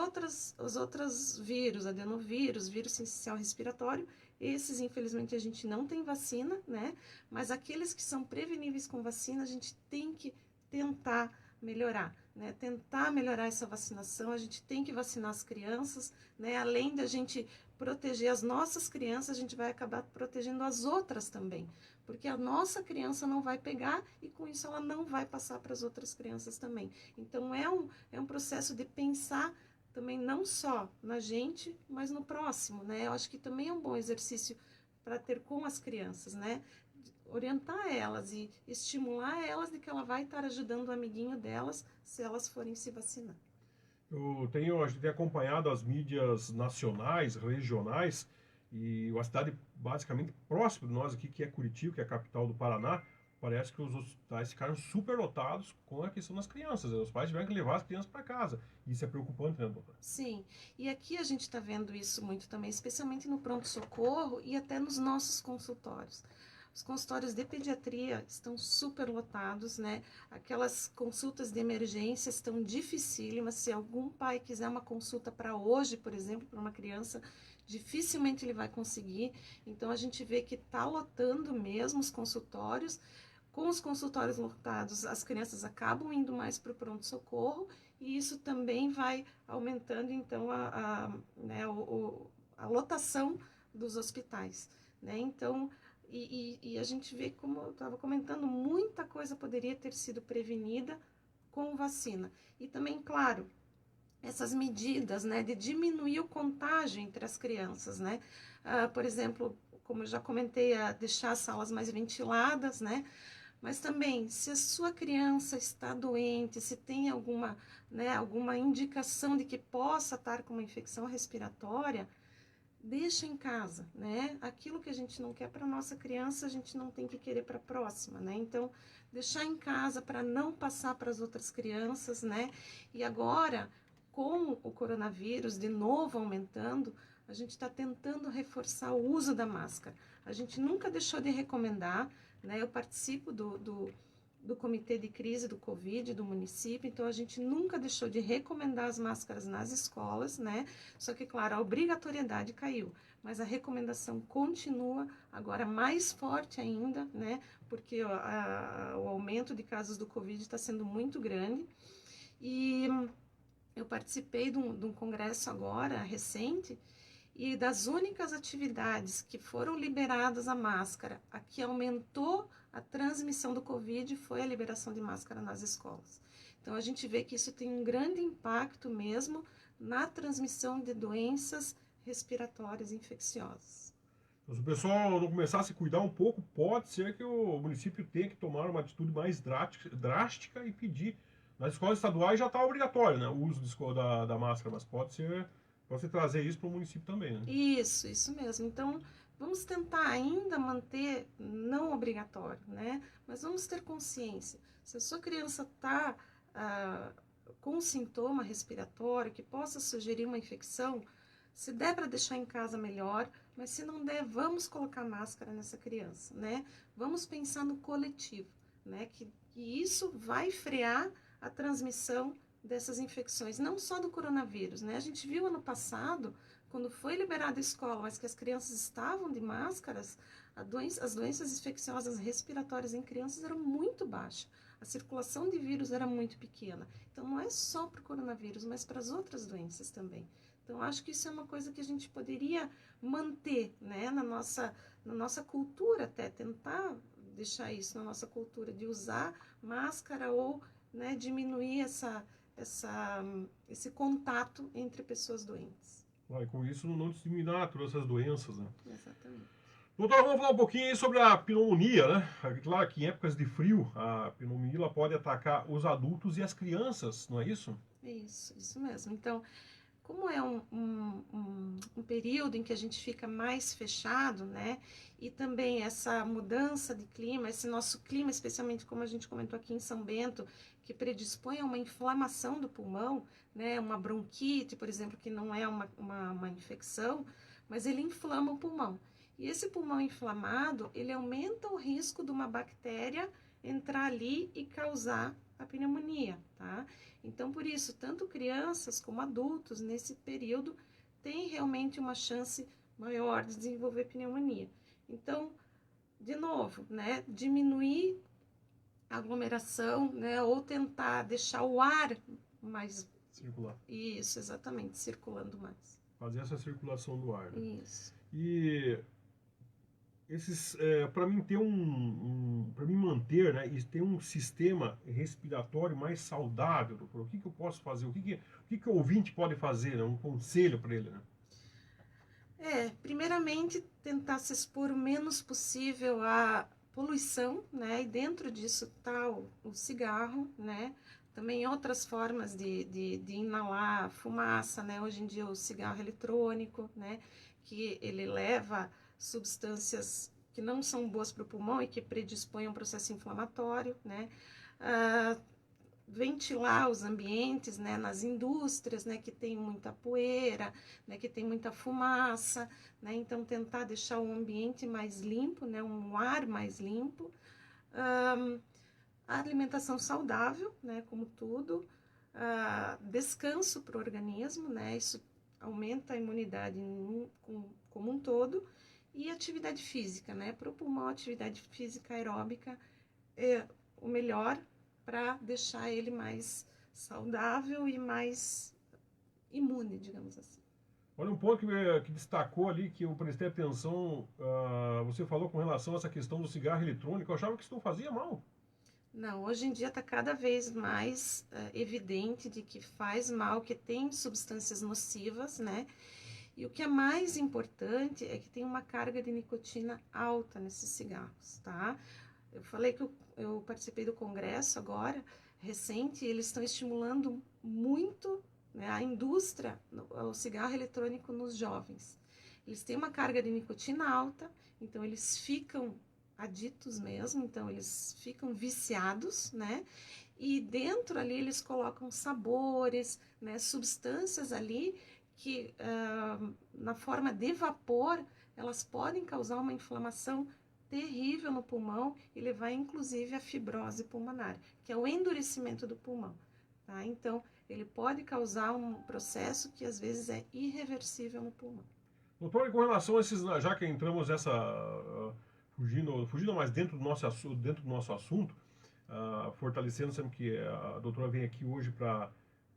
outros vírus, adenovírus, vírus sincicial respiratório, esses, infelizmente, a gente não tem vacina, né? Mas aqueles que são preveníveis com vacina, a gente tem que tentar melhorar, né? Tentar melhorar essa vacinação, a gente tem que vacinar as crianças, né? Além da gente proteger as nossas crianças, a gente vai acabar protegendo as outras também, porque a nossa criança não vai pegar e com isso ela não vai passar para as outras crianças também. Então é um processo de pensar também não só na gente, mas no próximo, né? Eu acho que também é um bom exercício para ter com as crianças, né? Orientar elas e estimular elas de que ela vai estar ajudando o amiguinho delas se elas forem se vacinar. A gente tem acompanhado as mídias nacionais, regionais, e a cidade basicamente próxima de nós aqui, que é Curitiba, que é a capital do Paraná, parece que os hospitais ficaram superlotados com a questão das crianças. Os pais tiveram que levar as crianças para casa. Isso é preocupante, né, doutora? Sim, e aqui a gente está vendo isso muito também, especialmente no pronto-socorro e até nos nossos consultórios. Os consultórios de pediatria estão superlotados, né? Aquelas consultas de emergência estão dificílimas. Se algum pai quiser uma consulta para hoje, por exemplo, para uma criança, dificilmente ele vai conseguir. Então, a gente vê que está lotando mesmo os consultórios. Com os consultórios lotados, as crianças acabam indo mais para o pronto-socorro e isso também vai aumentando, então, a lotação dos hospitais, né? Então, e a gente vê, como eu estava comentando, muita coisa poderia ter sido prevenida com vacina. E também, claro, essas medidas, né, de diminuir o contágio entre as crianças, né? Por exemplo, como eu já comentei, deixar as salas mais ventiladas, né? Mas também, se a sua criança está doente, se tem alguma indicação de que possa estar com uma infecção respiratória, deixa em casa, né? Aquilo que a gente não quer para nossa criança, a gente não tem que querer para a próxima, né? Então, deixar em casa para não passar para as outras crianças, né? E agora, com o coronavírus de novo aumentando, a gente está tentando reforçar o uso da máscara. A gente nunca deixou de recomendar, né? Eu participo do Comitê de Crise do Covid do município, então a gente nunca deixou de recomendar as máscaras nas escolas, né? Só que, claro, a obrigatoriedade caiu, mas a recomendação continua, agora mais forte ainda, né? Porque o aumento de casos do Covid está sendo muito grande. E eu participei de um congresso agora, recente, e das únicas atividades que foram liberadas a máscara, a que aumentou a transmissão do Covid foi a liberação de máscara nas escolas. Então, a gente vê que isso tem um grande impacto mesmo na transmissão de doenças respiratórias infecciosas. Então, se o pessoal não começar a se cuidar um pouco, pode ser que o município tenha que tomar uma atitude mais drástica e pedir. Nas escolas estaduais já está obrigatório, né, o uso da máscara, mas pode ser trazer isso para o município também, né? Isso mesmo. Então, vamos tentar ainda manter não obrigatório, né? Mas vamos ter consciência. Se a sua criança está com um sintoma respiratório que possa sugerir uma infecção, se der para deixar em casa, melhor. Mas se não der, vamos colocar máscara nessa criança, né? Vamos pensar no coletivo, né? Que isso vai frear a transmissão dessas infecções, não só do coronavírus, né? A gente viu ano passado, quando foi liberada a escola, mas que as crianças estavam de máscaras, as doenças infecciosas respiratórias em crianças eram muito baixas. A circulação de vírus era muito pequena. Então, não é só para o coronavírus, mas para as outras doenças também. Então, acho que isso é uma coisa que a gente poderia manter, né? Na nossa cultura até, tentar deixar isso na nossa cultura, de usar máscara ou, né, diminuir esse contato entre pessoas doentes. E com isso não disseminar todas essas doenças, né? Exatamente. Doutora, vamos falar um pouquinho aí sobre a pneumonia, né? Claro que em épocas de frio, a pneumonia ela pode atacar os adultos e as crianças, não é isso? Isso mesmo. Então, como é um período em que a gente fica mais fechado, né? E também essa mudança de clima, esse nosso clima, especialmente como a gente comentou aqui em São Bento, que predispõe a uma inflamação do pulmão, né? Uma bronquite, por exemplo, que não é uma infecção, mas ele inflama o pulmão. E esse pulmão inflamado, ele aumenta o risco de uma bactéria entrar ali e causar a pneumonia, tá? Então, por isso, tanto crianças como adultos, nesse período, têm realmente uma chance maior de desenvolver pneumonia. Então, de novo, né, diminuir a aglomeração, né, ou tentar deixar o ar mais... Circular. Isso, exatamente, circulando mais. Fazer essa circulação do ar, né? Isso. E... para mim ter para mim manter, né, e ter um sistema respiratório mais saudável, doutor, o que eu posso fazer? O que o ouvinte pode fazer, né? Um conselho para ele, né? Primeiramente, tentar se expor o menos possível à poluição, né, e dentro disso está o cigarro, né, também outras formas de inalar fumaça, né, hoje em dia o cigarro eletrônico, né, que ele leva substâncias que não são boas para o pulmão e que predispõem a um processo inflamatório, né? Ventilar os ambientes, né, nas indústrias, né, que tem muita poeira, né, que tem muita fumaça, né? Então tentar deixar o ambiente mais limpo, né, um ar mais limpo. A alimentação saudável, né, como tudo. Descanso para o organismo, né? Isso aumenta a imunidade como um todo. E atividade física, né? Para o pulmão, a atividade física aeróbica é o melhor para deixar ele mais saudável e mais imune, digamos assim. Olha, um ponto que destacou ali, que eu prestei atenção, você falou com relação a essa questão do cigarro eletrônico. Eu achava que isso não fazia mal. Não, hoje em dia está cada vez mais evidente de que faz mal, que tem substâncias nocivas, né? E o que é mais importante é que tem uma carga de nicotina alta nesses cigarros, tá? Eu falei que eu participei do congresso agora, recente, e eles estão estimulando muito, né, a indústria, o cigarro eletrônico nos jovens. Eles têm uma carga de nicotina alta, então eles ficam aditos mesmo, então eles ficam viciados, né? E dentro ali eles colocam sabores, né, substâncias ali que na forma de vapor, elas podem causar uma inflamação terrível no pulmão e levar inclusive à fibrose pulmonar, que é o endurecimento do pulmão. Tá? Então, ele pode causar um processo que às vezes é irreversível no pulmão. Doutor, e com relação a esses, já que entramos nessa, fugindo mais dentro do nosso assunto, fortalecendo sempre que a doutora vem aqui hoje para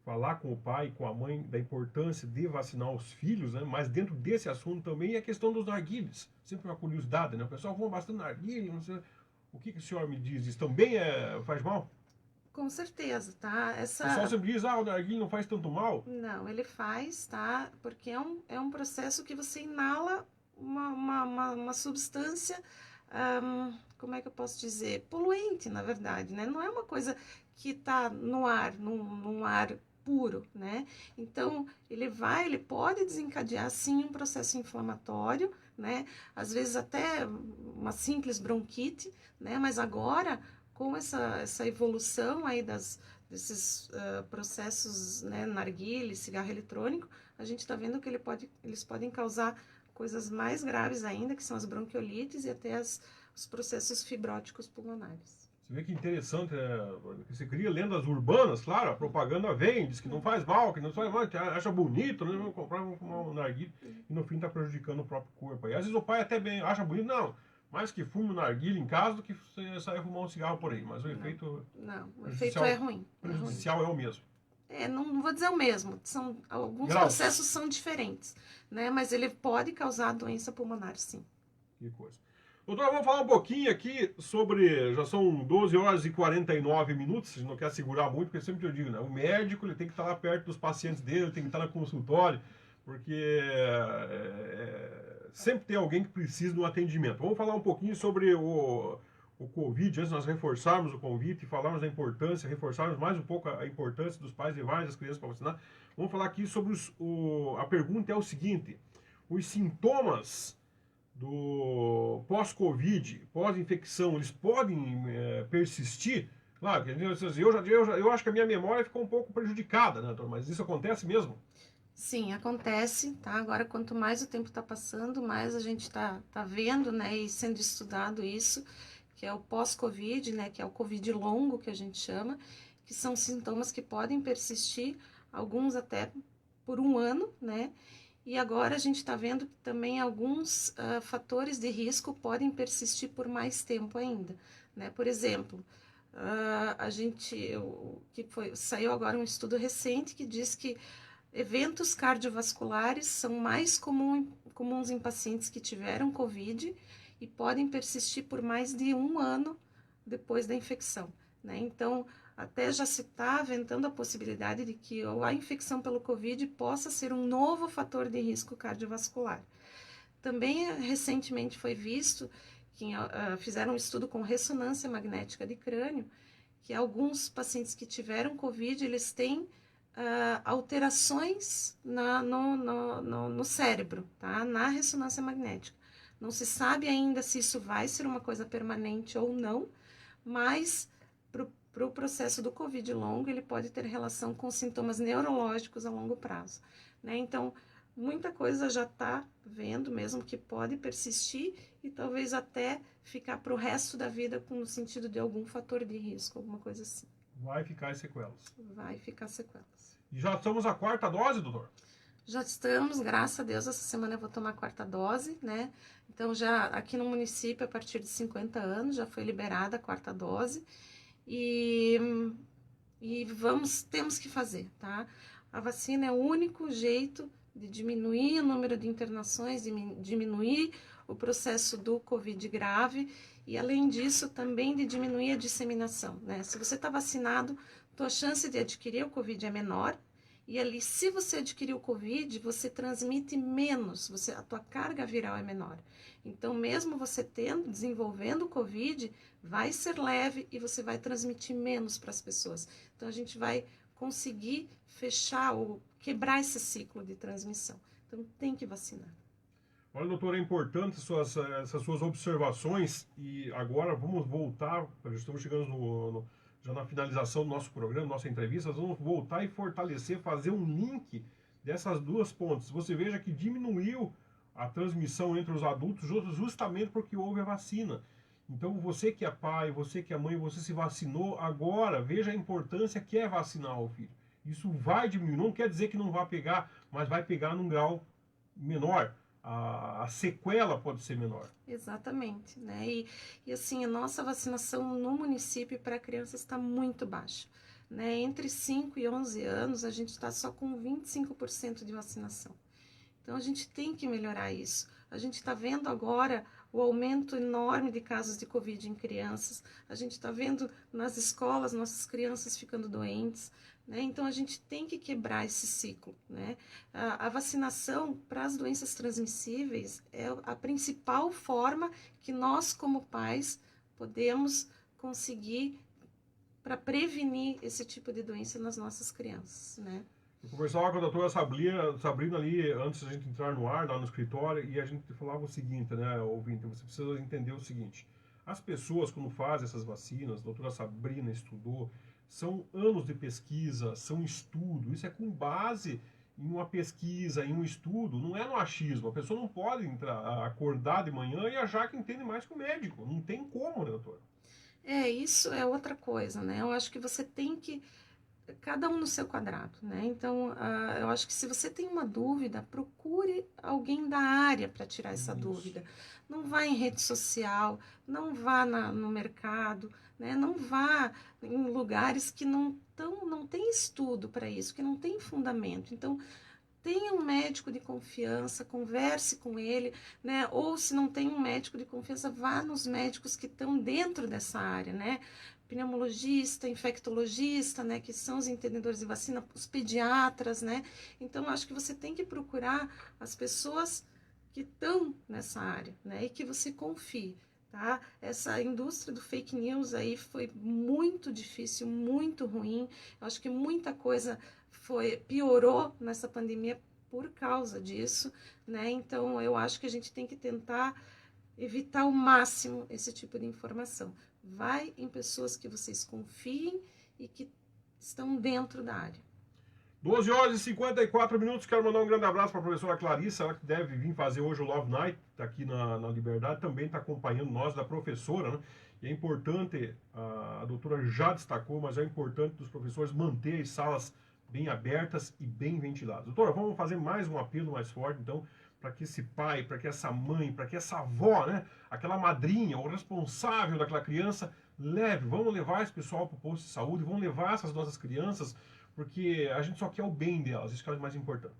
falar com o pai e com a mãe da importância de vacinar os filhos, né? Mas dentro desse assunto também é a questão dos narguilés. Sempre uma curiosidade, né? O pessoal fuma bastante narguilé, não sei. O que o senhor me diz? Isso também faz mal? Com certeza, tá? O pessoal sempre diz, o narguilé não faz tanto mal. Não, ele faz, tá? Porque é um processo que você inala uma substância, como é que eu posso dizer? Poluente, na verdade, né? Não é uma coisa que está no ar, num ar puro, né? Então, ele pode desencadear, sim, um processo inflamatório, né? Às vezes até uma simples bronquite, né? Mas agora, com essa evolução aí desses processos, né? Narguilé, cigarro eletrônico, a gente está vendo que eles podem causar coisas mais graves ainda, que são as bronquiolites e até os processos fibróticos pulmonares. Você vê que interessante, você cria lendas urbanas, claro, a propaganda vem, diz que não faz mal, que não faz mal, que acha bonito, né? Vamos comprar um narguilé, e no fim está prejudicando o próprio corpo. E às vezes o pai até bem acha bonito, não, mais que fume um narguilé em casa do que sair fumar um cigarro por aí, mas o efeito... Não, o efeito é ruim. O prejudicial é o mesmo. Não vou dizer o mesmo, alguns processos são diferentes, né? Mas ele pode causar doença pulmonar, sim. Que coisa. Doutor, vamos falar um pouquinho aqui sobre, já são 12 horas e 49 minutos, a gente não quer segurar muito, porque sempre eu digo, né? O médico ele tem que estar lá perto dos pacientes dele, ele tem que estar no consultório, porque sempre tem alguém que precisa de um atendimento. Vamos falar um pouquinho sobre o Covid, antes de nós reforçarmos o convite e falarmos da importância, reforçarmos mais um pouco a importância dos pais levarem as crianças para vacinar. Vamos falar aqui sobre a pergunta é o seguinte, os sintomas do pós-Covid, pós-infecção, eles podem persistir? Claro, eu acho que a minha memória ficou um pouco prejudicada, né, doutor? Mas isso acontece mesmo? Sim, acontece, tá? Agora, quanto mais o tempo está passando, mais a gente tá vendo, né, e sendo estudado isso, que é o pós-Covid, né, que é o Covid longo, que a gente chama, que são sintomas que podem persistir, alguns até por um ano, né? E agora a gente está vendo que também alguns fatores de risco podem persistir por mais tempo ainda, né? Por exemplo, saiu agora um estudo recente que diz que eventos cardiovasculares são mais comuns em pacientes que tiveram Covid e podem persistir por mais de um ano depois da infecção, né? Então, até já se está aventando a possibilidade de que a infecção pelo Covid possa ser um novo fator de risco cardiovascular. Também, recentemente, foi visto que fizeram um estudo com ressonância magnética de crânio, que alguns pacientes que tiveram Covid, eles têm alterações no cérebro, tá? Na ressonância magnética. Não se sabe ainda se isso vai ser uma coisa permanente ou não, mas para o processo do Covid longo, ele pode ter relação com sintomas neurológicos a longo prazo, né? Então, muita coisa já está vendo mesmo que pode persistir e talvez até ficar para o resto da vida no sentido de algum fator de risco, alguma coisa assim. Vai ficar sequelas. Vai ficar sequelas. E já estamos a 4ª dose, doutor? Já estamos, graças a Deus, essa semana eu vou tomar a 4ª dose, né? Então, já aqui no município, a partir de 50 anos, já foi liberada a 4ª dose. E temos que fazer, tá? A vacina é o único jeito de diminuir o número de internações, de diminuir o processo do Covid grave e, além disso, também de diminuir a disseminação, né? Se você está vacinado, tua chance de adquirir o Covid é menor e ali, se você adquirir o Covid, você transmite menos, a tua carga viral é menor. Então, mesmo você desenvolvendo o Covid, vai ser leve e você vai transmitir menos para as pessoas. Então, a gente vai conseguir fechar ou quebrar esse ciclo de transmissão. Então, tem que vacinar. Olha, doutor, é importante essas suas observações e agora vamos voltar, estamos chegando já na finalização do nosso programa, nossa entrevista, vamos voltar e fortalecer, fazer um link dessas duas pontes. Você veja que diminuiu a transmissão entre os adultos justamente porque houve a vacina. Então, você que é pai, você que é mãe, você se vacinou, agora veja a importância que é vacinar o filho. Isso vai diminuir, não quer dizer que não vai pegar, mas vai pegar num grau menor. A sequela pode ser menor. Exatamente, né? E assim, a nossa vacinação no município para crianças está muito baixa, né? Entre 5 e 11 anos, a gente está só com 25% de vacinação. Então, a gente tem que melhorar isso. A gente está vendo agora o aumento enorme de casos de Covid em crianças. A gente está vendo nas escolas nossas crianças ficando doentes, né? Então, a gente tem que quebrar esse ciclo, né? A vacinação para as doenças transmissíveis é a principal forma que nós, como pais, podemos conseguir para prevenir esse tipo de doença nas nossas crianças, né? Eu conversava com a doutora Sabrina ali, antes da gente entrar no ar, lá no escritório, e a gente falava o seguinte, né, ouvinte, você precisa entender o seguinte, as pessoas, quando fazem essas vacinas, a doutora Sabrina estudou, são anos de pesquisa, são estudo, isso é com base em uma pesquisa, em um estudo, não é no achismo, a pessoa não pode acordar de manhã e achar que entende mais que o médico, não tem como, né, doutora? Isso é outra coisa, né, eu acho que você tem que cada um no seu quadrado, né? Então, eu acho que se você tem uma dúvida, procure alguém da área para tirar essa dúvida. Não vá em rede social, não vá no mercado, né? Não vá em lugares que não tem estudo para isso, que não tem fundamento. Então, tenha um médico de confiança, converse com ele, né? Ou se não tem um médico de confiança, vá nos médicos que estão dentro dessa área, né? Pneumologista, infectologista, né, que são os entendedores de vacina, os pediatras, né? Então, acho que você tem que procurar as pessoas que estão nessa área, né, e que você confie, tá? Essa indústria do fake news aí foi muito difícil, muito ruim. Eu acho que muita coisa piorou nessa pandemia por causa disso, né? Então, eu acho que a gente tem que tentar evitar ao máximo esse tipo de informação. Vai em pessoas que vocês confiem e que estão dentro da área. 12 horas e 54 minutos. Quero mandar um grande abraço para a professora Clarissa, ela que deve vir fazer hoje o Love Night, está aqui na Liberdade, também está acompanhando nós, da professora, né? E é importante, a doutora já destacou, mas é importante dos professores manter as salas bem abertas e bem ventiladas. Doutora, vamos fazer mais um apelo mais forte, então, para que esse pai, para que essa mãe, para que essa avó, né, aquela madrinha, o responsável daquela criança, vamos levar esse pessoal para o posto de saúde, vamos levar essas nossas crianças, porque a gente só quer o bem delas, isso que é o mais importante.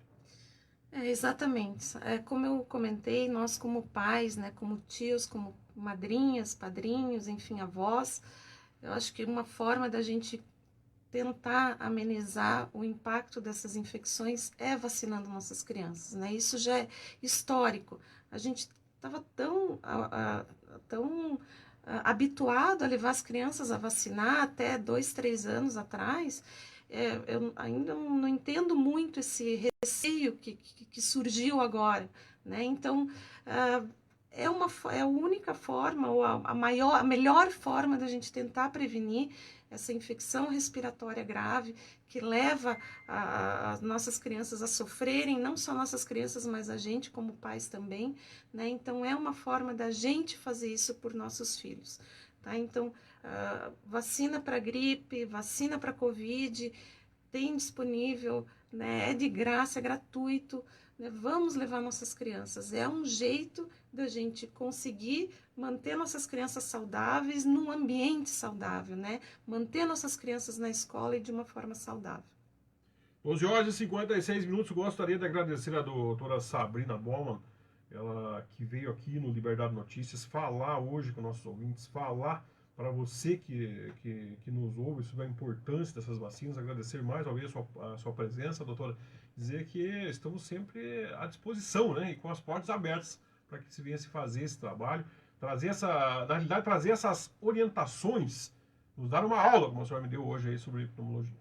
Exatamente. Como eu comentei, nós como pais, né, como tios, como madrinhas, padrinhos, enfim, avós, eu acho que uma forma da gente tentar amenizar o impacto dessas infecções é vacinando nossas crianças, né? Isso já é histórico. A gente estava tão habituado a levar as crianças a vacinar até 2, 3 anos atrás. Eu ainda não entendo muito esse receio que surgiu agora, né? Então, é a única forma, ou a melhor forma da gente tentar prevenir essa infecção respiratória grave que leva as nossas crianças a sofrerem, não só nossas crianças, mas a gente como pais também, né? Então, é uma forma da gente fazer isso por nossos filhos, tá? Então, vacina para gripe, vacina para Covid, tem disponível, né? É de graça, é gratuito, né? Vamos levar nossas crianças, é um jeito da gente conseguir manter nossas crianças saudáveis num ambiente saudável, né? Manter nossas crianças na escola e de uma forma saudável. 12 horas e 56 minutos, gostaria de agradecer a doutora Sabrina Baumann, ela que veio aqui no Liberdade Notícias falar hoje com nossos ouvintes, falar para você que nos ouve sobre a importância dessas vacinas, agradecer mais uma vez a sua presença, doutora, dizer que estamos sempre à disposição, né, e com as portas abertas para que se venha se fazer esse trabalho, na realidade, trazer essas orientações, nos dar uma aula, como a senhora me deu hoje aí sobre pneumologia.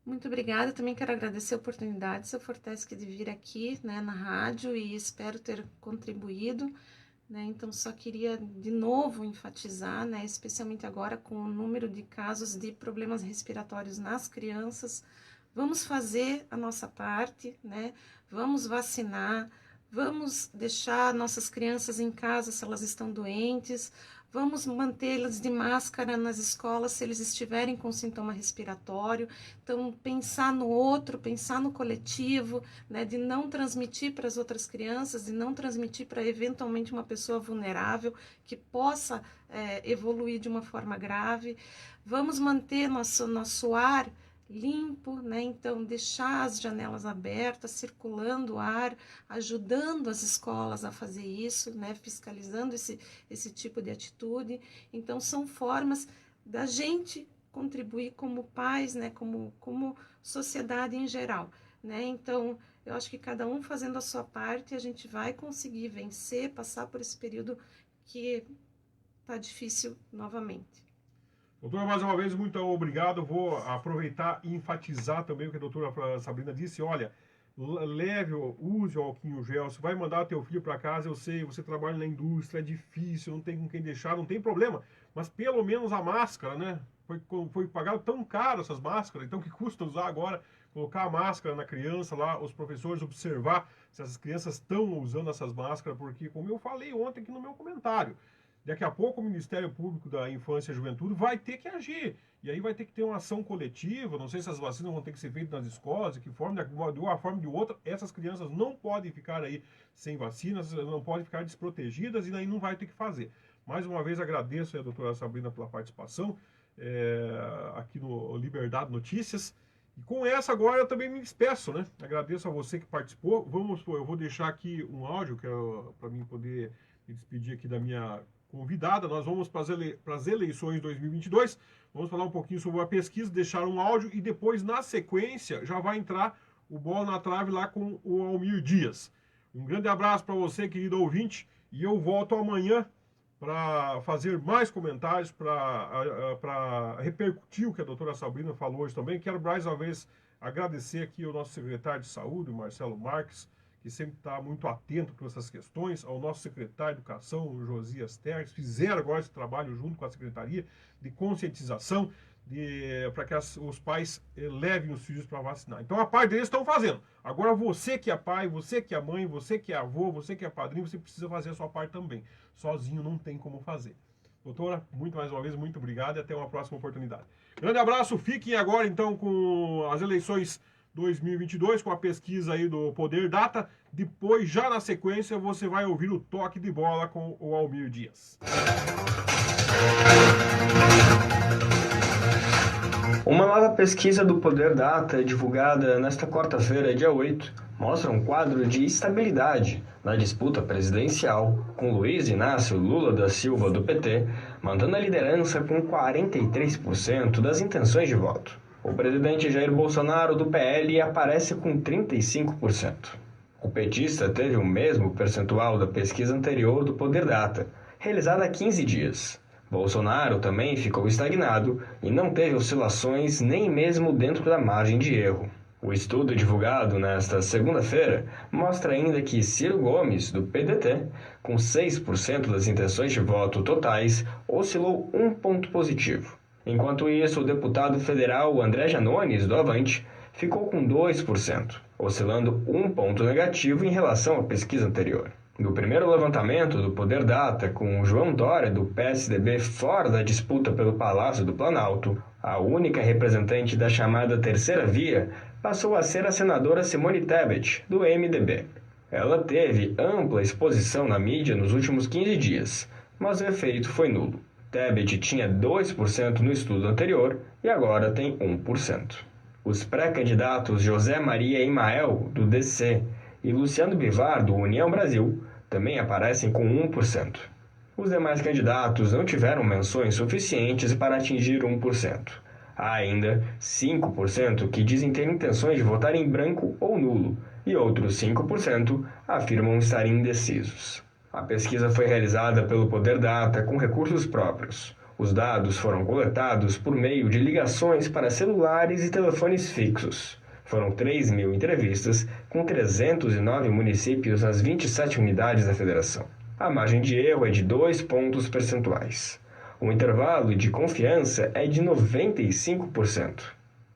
Muito obrigada, também quero agradecer a oportunidade, seu Fortesc, de vir aqui, né, na rádio, e espero ter contribuído, né? Então, só queria de novo enfatizar, né, especialmente agora com o número de casos de problemas respiratórios nas crianças, vamos fazer a nossa parte, né? Vamos vacinar, Vamos deixar nossas crianças em casa se elas estão doentes. Vamos mantê-las de máscara nas escolas se eles estiverem com sintoma respiratório. Então, pensar no outro, pensar no coletivo, né, de não transmitir para as outras crianças, de não transmitir para eventualmente uma pessoa vulnerável que possa evoluir de uma forma grave. Vamos manter nosso ar limpo, né? Então deixar as janelas abertas, circulando o ar, ajudando as escolas a fazer isso, né? Fiscalizando esse tipo de atitude. Então são formas da gente contribuir como pais, né? Como sociedade em geral, né? Então eu acho que cada um fazendo a sua parte, a gente vai conseguir vencer, passar por esse período que tá difícil novamente. Doutora, mais uma vez, muito obrigado. Vou aproveitar e enfatizar também o que a doutora Sabrina disse. Olha, use o álcool gel. Você vai mandar teu filho para casa, eu sei, você trabalha na indústria, é difícil, não tem com quem deixar, não tem problema. Mas pelo menos a máscara, né? Foi pagado tão caro essas máscaras, então que custa usar agora, colocar a máscara na criança lá, os professores observar se essas crianças estão usando essas máscaras, porque como eu falei ontem aqui no meu comentário, daqui a pouco o Ministério Público da Infância e Juventude vai ter que agir. E aí vai ter que ter uma ação coletiva. Não sei se as vacinas vão ter que ser feitas nas escolas, de que forma, de uma forma ou de outra. Essas crianças não podem ficar aí sem vacinas, não podem ficar desprotegidas e daí não vai ter que fazer. Mais uma vez agradeço a doutora Sabrina pela participação aqui no Liberdade Notícias. E com essa agora eu também me despeço, né? Agradeço a você que participou. Eu vou deixar aqui um áudio para mim poder me despedir aqui da minha convidada. Nós vamos para as eleições 2022, vamos falar um pouquinho sobre a pesquisa, deixar um áudio e depois, na sequência, já vai entrar o Bola na Trave lá com o Almir Dias. Um grande abraço para você, querido ouvinte, e eu volto amanhã para fazer mais comentários, para repercutir o que a doutora Sabrina falou hoje também. Quero mais uma vez agradecer aqui ao nosso secretário de Saúde, o Marcelo Marques, que sempre está muito atento para essas questões, ao nosso secretário de Educação, o Josias Terres, fizeram agora esse trabalho junto com a Secretaria de conscientização para que os pais levem os filhos para vacinar. Então a parte deles estão fazendo. Agora você que é pai, você que é mãe, você que é avô, você que é padrinho, você precisa fazer a sua parte também. Sozinho não tem como fazer. Doutora, mais uma vez, muito obrigado e até uma próxima oportunidade. Grande abraço, fiquem agora então com as eleições 2022, com a pesquisa aí do Poder Data. Depois, já na sequência, você vai ouvir o Toque de Bola com o Almir Dias. Uma nova pesquisa do Poder Data, divulgada nesta quarta-feira, dia 8, mostra um quadro de estabilidade na disputa presidencial, com Luiz Inácio Lula da Silva, do PT, mantendo a liderança com 43% das intenções de voto. O presidente Jair Bolsonaro, do PL, aparece com 35%. O petista teve o mesmo percentual da pesquisa anterior do Poder Data, realizada há 15 dias. Bolsonaro também ficou estagnado e não teve oscilações nem mesmo dentro da margem de erro. O estudo divulgado nesta segunda-feira mostra ainda que Ciro Gomes, do PDT, com 6% das intenções de voto totais, oscilou um ponto positivo. Enquanto isso, o deputado federal André Janones, do Avante, ficou com 2%, oscilando um ponto negativo em relação à pesquisa anterior. No primeiro levantamento do Poder Data, com João Dória, do PSDB, fora da disputa pelo Palácio do Planalto, a única representante da chamada Terceira Via passou a ser a senadora Simone Tebet, do MDB. Ela teve ampla exposição na mídia nos últimos 15 dias, mas o efeito foi nulo. Tebet tinha 2% no estudo anterior e agora tem 1%. Os pré-candidatos José Maria Imael, do DC, e Luciano Bivar, do União Brasil, também aparecem com 1%. Os demais candidatos não tiveram menções suficientes para atingir 1%. Há ainda 5% que dizem ter intenções de votar em branco ou nulo, e outros 5% afirmam estar indecisos. A pesquisa foi realizada pelo Poder Data com recursos próprios. Os dados foram coletados por meio de ligações para celulares e telefones fixos. Foram 3.000 entrevistas com 309 municípios nas 27 unidades da federação. A margem de erro é de 2 pontos percentuais. O intervalo de confiança é de 95%.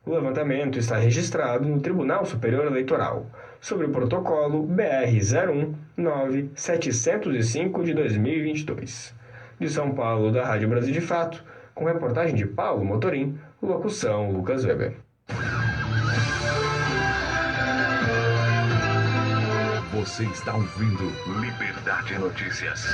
O levantamento está registrado no Tribunal Superior Eleitoral, sobre o protocolo BR-019-705 de 2022. De São Paulo, da Rádio Brasil de Fato, com reportagem de Paulo Motorim, locução Lucas Weber. Você está ouvindo Liberdade Notícias.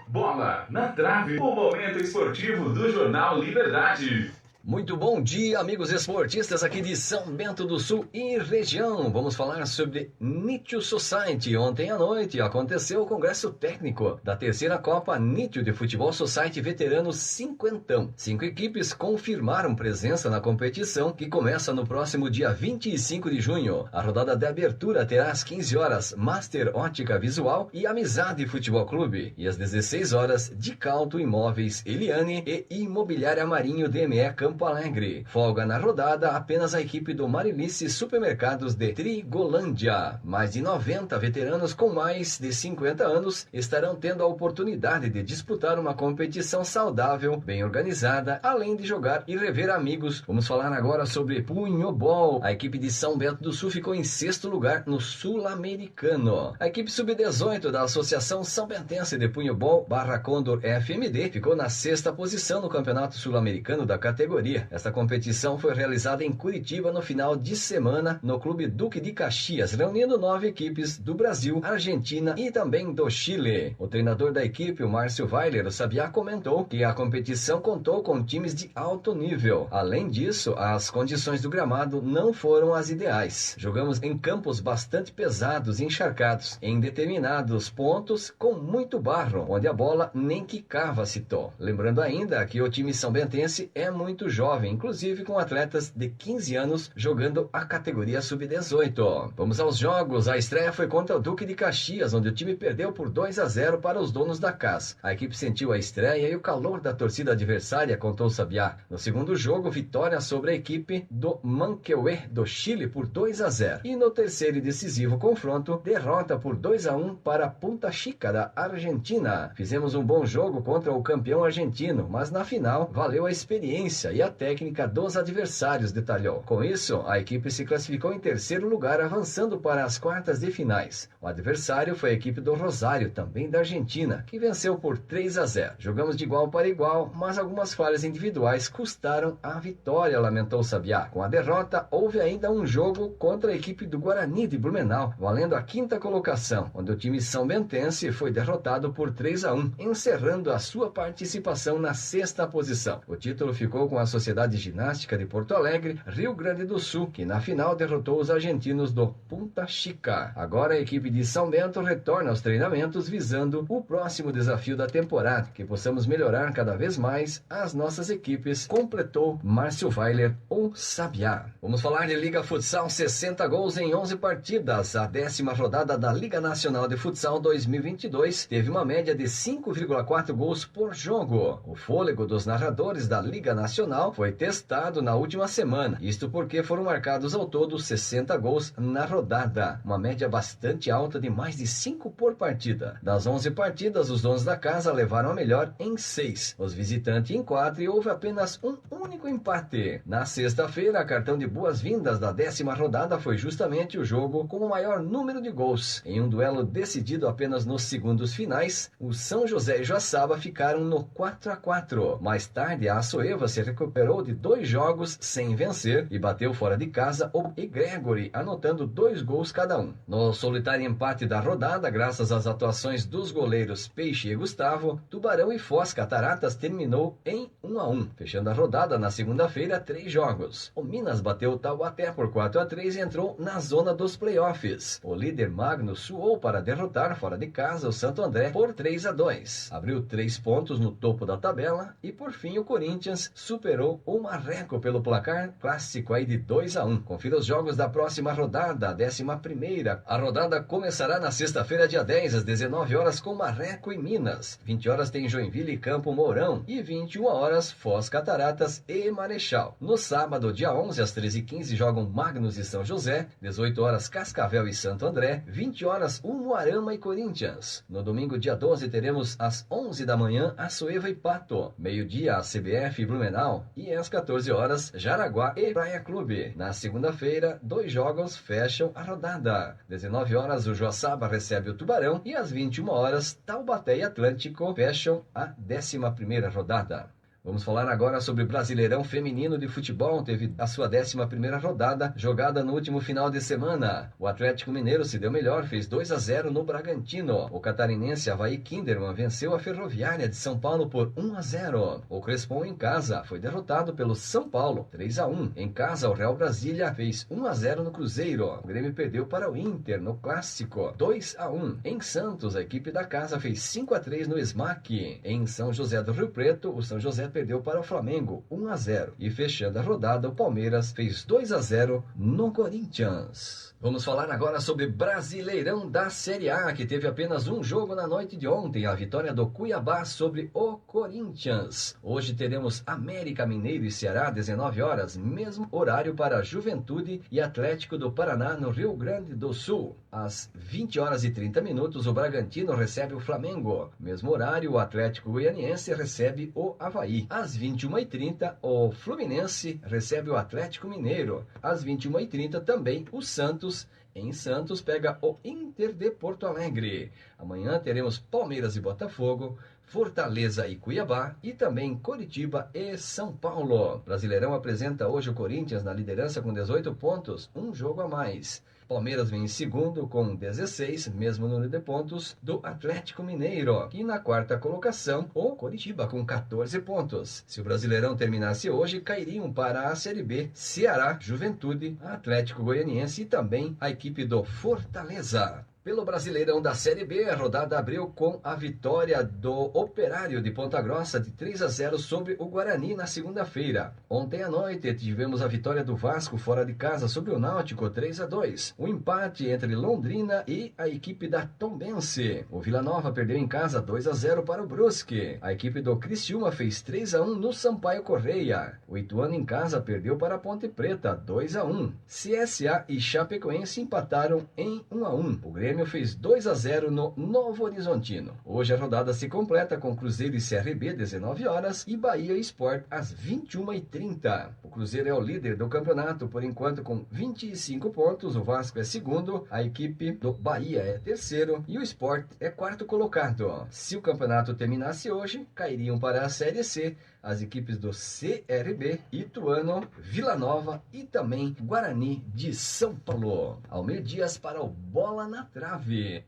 Bola na trave, o momento esportivo do Jornal Liberdade. Muito bom dia, amigos esportistas aqui de São Bento do Sul e região. Vamos falar sobre Nítio Society. Ontem à noite aconteceu o congresso técnico da terceira Copa Nítio de Futebol Society Veteranos Cinquentão. 5 equipes confirmaram presença na competição, que começa no próximo dia 25 de junho. A rodada de abertura terá às 15 horas Master Ótica Visual e Amizade Futebol Clube. E às 16 horas Dicalto Imóveis Eliane e Imobiliária Marinho DME Campo Alegre. Folga na rodada apenas a equipe do Marilice Supermercados de Trigolândia. Mais de 90 veteranos com mais de 50 anos estarão tendo a oportunidade de disputar uma competição saudável, bem organizada, além de jogar e rever amigos. Vamos falar agora sobre punhobol. A equipe de São Bento do Sul ficou em 6º lugar no Sul-Americano. A equipe sub-18 da Associação São Bentense de Punhobol /Condor FMD ficou na 6ª posição no Campeonato Sul-Americano da categoria. Esta competição foi realizada em Curitiba no final de semana no Clube Duque de Caxias, reunindo 9 equipes do Brasil, Argentina e também do Chile. O treinador da equipe, o Márcio Weiler, o Sabiá, comentou que a competição contou com times de alto nível. Além disso, as condições do gramado não foram as ideais. Jogamos em campos bastante pesados e encharcados, em determinados pontos com muito barro, onde a bola nem quicava, citou. Lembrando ainda que o time são bentense é muito jovem, inclusive com atletas de 15 anos jogando a categoria sub-18. Vamos aos jogos. A estreia foi contra o Duque de Caxias, onde o time perdeu por 2-0 para os donos da casa. A equipe sentiu a estreia e o calor da torcida adversária, contou o Sabiá. No segundo jogo, vitória sobre a equipe do Manquehue do Chile por 2-0. E no terceiro e decisivo confronto, derrota por 2-1 para Punta Chica da Argentina. Fizemos um bom jogo contra o campeão argentino, mas na final valeu a experiência e a técnica dos adversários, detalhou. Com isso, a equipe se classificou em 3º lugar, avançando para as quartas de finais. O adversário foi a equipe do Rosário, também da Argentina, que venceu por 3-0. Jogamos de igual para igual, mas algumas falhas individuais custaram a vitória, lamentou o Sabiá. Com a derrota, houve ainda um jogo contra a equipe do Guarani de Blumenau, valendo a 5ª colocação, onde o time são bentense foi derrotado por 3-1, encerrando a sua participação na 6ª posição. O título ficou com a Sociedade Ginástica de Porto Alegre, Rio Grande do Sul, que na final derrotou os argentinos do Punta Chica. Agora a equipe de São Bento retorna aos treinamentos visando o próximo desafio da temporada, que possamos melhorar cada vez mais as nossas equipes, completou Márcio Weiler, o Sabiá. Vamos falar de Liga Futsal, 60 gols em 11 partidas. A 10ª rodada da Liga Nacional de Futsal 2022 teve uma média de 5,4 gols por jogo. O fôlego dos narradores da Liga Nacional foi testado na última semana, isto porque foram marcados ao todo 60 gols na rodada, uma média bastante alta de mais de 5 por partida. Das 11 partidas, os donos da casa levaram a melhor em 6, os visitantes em 4 e houve apenas um único empate. Na sexta-feira, a cartão de boas-vindas da 10ª rodada foi justamente o jogo com o maior número de gols. Em um duelo decidido apenas nos segundos finais, o São José e Joaçaba ficaram no 4-4. Mais tarde, a Açoeva se recuperou de 2 jogos sem vencer e bateu fora de casa o Egregori, anotando 2 gols cada um. No solitário empate da rodada, graças às atuações dos goleiros Peixe e Gustavo, Tubarão e Foz Cataratas terminou em 1-1, fechando a rodada na segunda-feira 3 jogos. O Minas bateu o Taubaté por 4-3 e entrou na zona dos playoffs. O líder Magno suou para derrotar fora de casa o Santo André por 3-2. Abriu 3 pontos no topo da tabela e por fim o Corinthians superou o Marreco pelo placar clássico aí de 2-1. Confira os jogos da próxima rodada, a 11ª. A rodada começará na sexta-feira, dia 10, às 19 horas, com Marreco e Minas. 20 horas tem Joinville e Campo Mourão. E 21 horas, Foz Cataratas e Marechal. No sábado, dia 11, às 13h15, jogam Magnus e São José. 18 horas, Cascavel e Santo André. 20 horas, Umuarama e Corinthians. No domingo, dia 12, teremos às 11 da manhã, Açoeva e Pato. Meio-dia, a CBF e Blumenau. Tubarão. E às 14 horas, Jaraguá e Praia Clube. Na segunda-feira, 2 jogos fecham a rodada. 19 horas, o Joaçaba recebe o Tubarão e às 21 horas, Taubaté e Atlântico fecham a 11ª rodada. Vamos falar agora sobre Brasileirão Feminino de Futebol. Teve a sua 11ª rodada, jogada no último final de semana. O Atlético Mineiro se deu melhor, fez 2-0 no Bragantino. O catarinense Avaí Kinderman venceu a Ferroviária de São Paulo por 1-0. O Crespon em casa foi derrotado pelo São Paulo, 3-1. Em casa, o Real Brasília fez 1-0 no Cruzeiro. O Grêmio perdeu para o Inter no Clássico, 2-1. Em Santos, a equipe da casa fez 5-3 no SMAC. Em São José do Rio Preto, o São José perdeu para o Flamengo, 1-0. E fechando a rodada, o Palmeiras fez 2-0 no Corinthians. Vamos falar agora sobre Brasileirão da Série A, que teve apenas um jogo na noite de ontem, a vitória do Cuiabá sobre o Corinthians. Hoje teremos América Mineiro e Ceará, 19 horas, mesmo horário para Juventude e Atlético do Paraná, no Rio Grande do Sul. Às 20 horas e 30 minutos, o Bragantino recebe o Flamengo. Mesmo horário, o Atlético Goianiense recebe o Avaí. Às 21h30, o Fluminense recebe o Atlético Mineiro. Às 21h30, também o Santos, em Santos, pega o Inter de Porto Alegre. Amanhã teremos Palmeiras e Botafogo, Fortaleza e Cuiabá e também Coritiba e São Paulo. Brasileirão apresenta hoje o Corinthians na liderança com 18 pontos, um jogo a mais. Palmeiras vem em segundo com 16, mesmo número de pontos do Atlético Mineiro. E na quarta colocação, o Coritiba com 14 pontos. Se o Brasileirão terminasse hoje, cairiam para a Série B Ceará, Juventude, Atlético Goianiense e também a equipe do Fortaleza. Pelo Brasileirão da Série B, a rodada abriu com a vitória do Operário de Ponta Grossa de 3-0 sobre o Guarani na segunda-feira. Ontem à noite tivemos a vitória do Vasco fora de casa sobre o Náutico, 3-2. O empate entre Londrina e a equipe da Tombense. O Vila Nova perdeu em casa 2-0 para o Brusque. A equipe do Criciúma fez 3-1 no Sampaio Correia. O Ituano em casa perdeu para a Ponte Preta, 2-1. CSA e Chapecoense empataram em 1-1. O Grêmio fez 2-0 no Novo Horizontino. Hoje a rodada se completa com Cruzeiro e CRB, 19 horas, e Bahia e Sport, às 21h30. O Cruzeiro é o líder do campeonato, por enquanto com 25 pontos, o Vasco é segundo, a equipe do Bahia é terceiro e o Sport é quarto colocado. Se o campeonato terminasse hoje, cairiam para a Série C as equipes do CRB, Ituano, Vila Nova e também Guarani de São Paulo. Almir Dias para o Bola na Trave.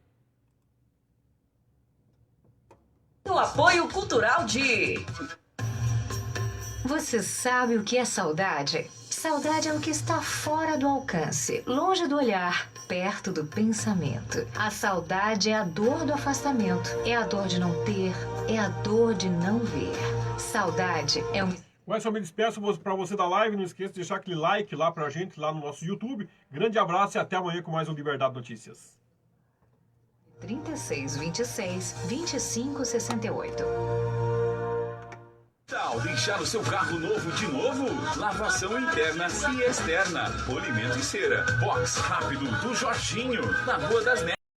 O apoio cultural de... Você sabe o que é saudade? Saudade é o que está fora do alcance, longe do olhar, perto do pensamento. A saudade é a dor do afastamento, é a dor de não ter, é a dor de não ver. Saudade é um... Mas eu me despeço para você da live, não esqueça de deixar aquele like lá pra gente, lá no nosso YouTube. Grande abraço e até amanhã com mais um Liberdade Notícias. 3626-2568. Tal deixar o seu carro novo de novo? Lavação interna e externa, polimento e cera. Box rápido do Jorginho, na Rua das Neves.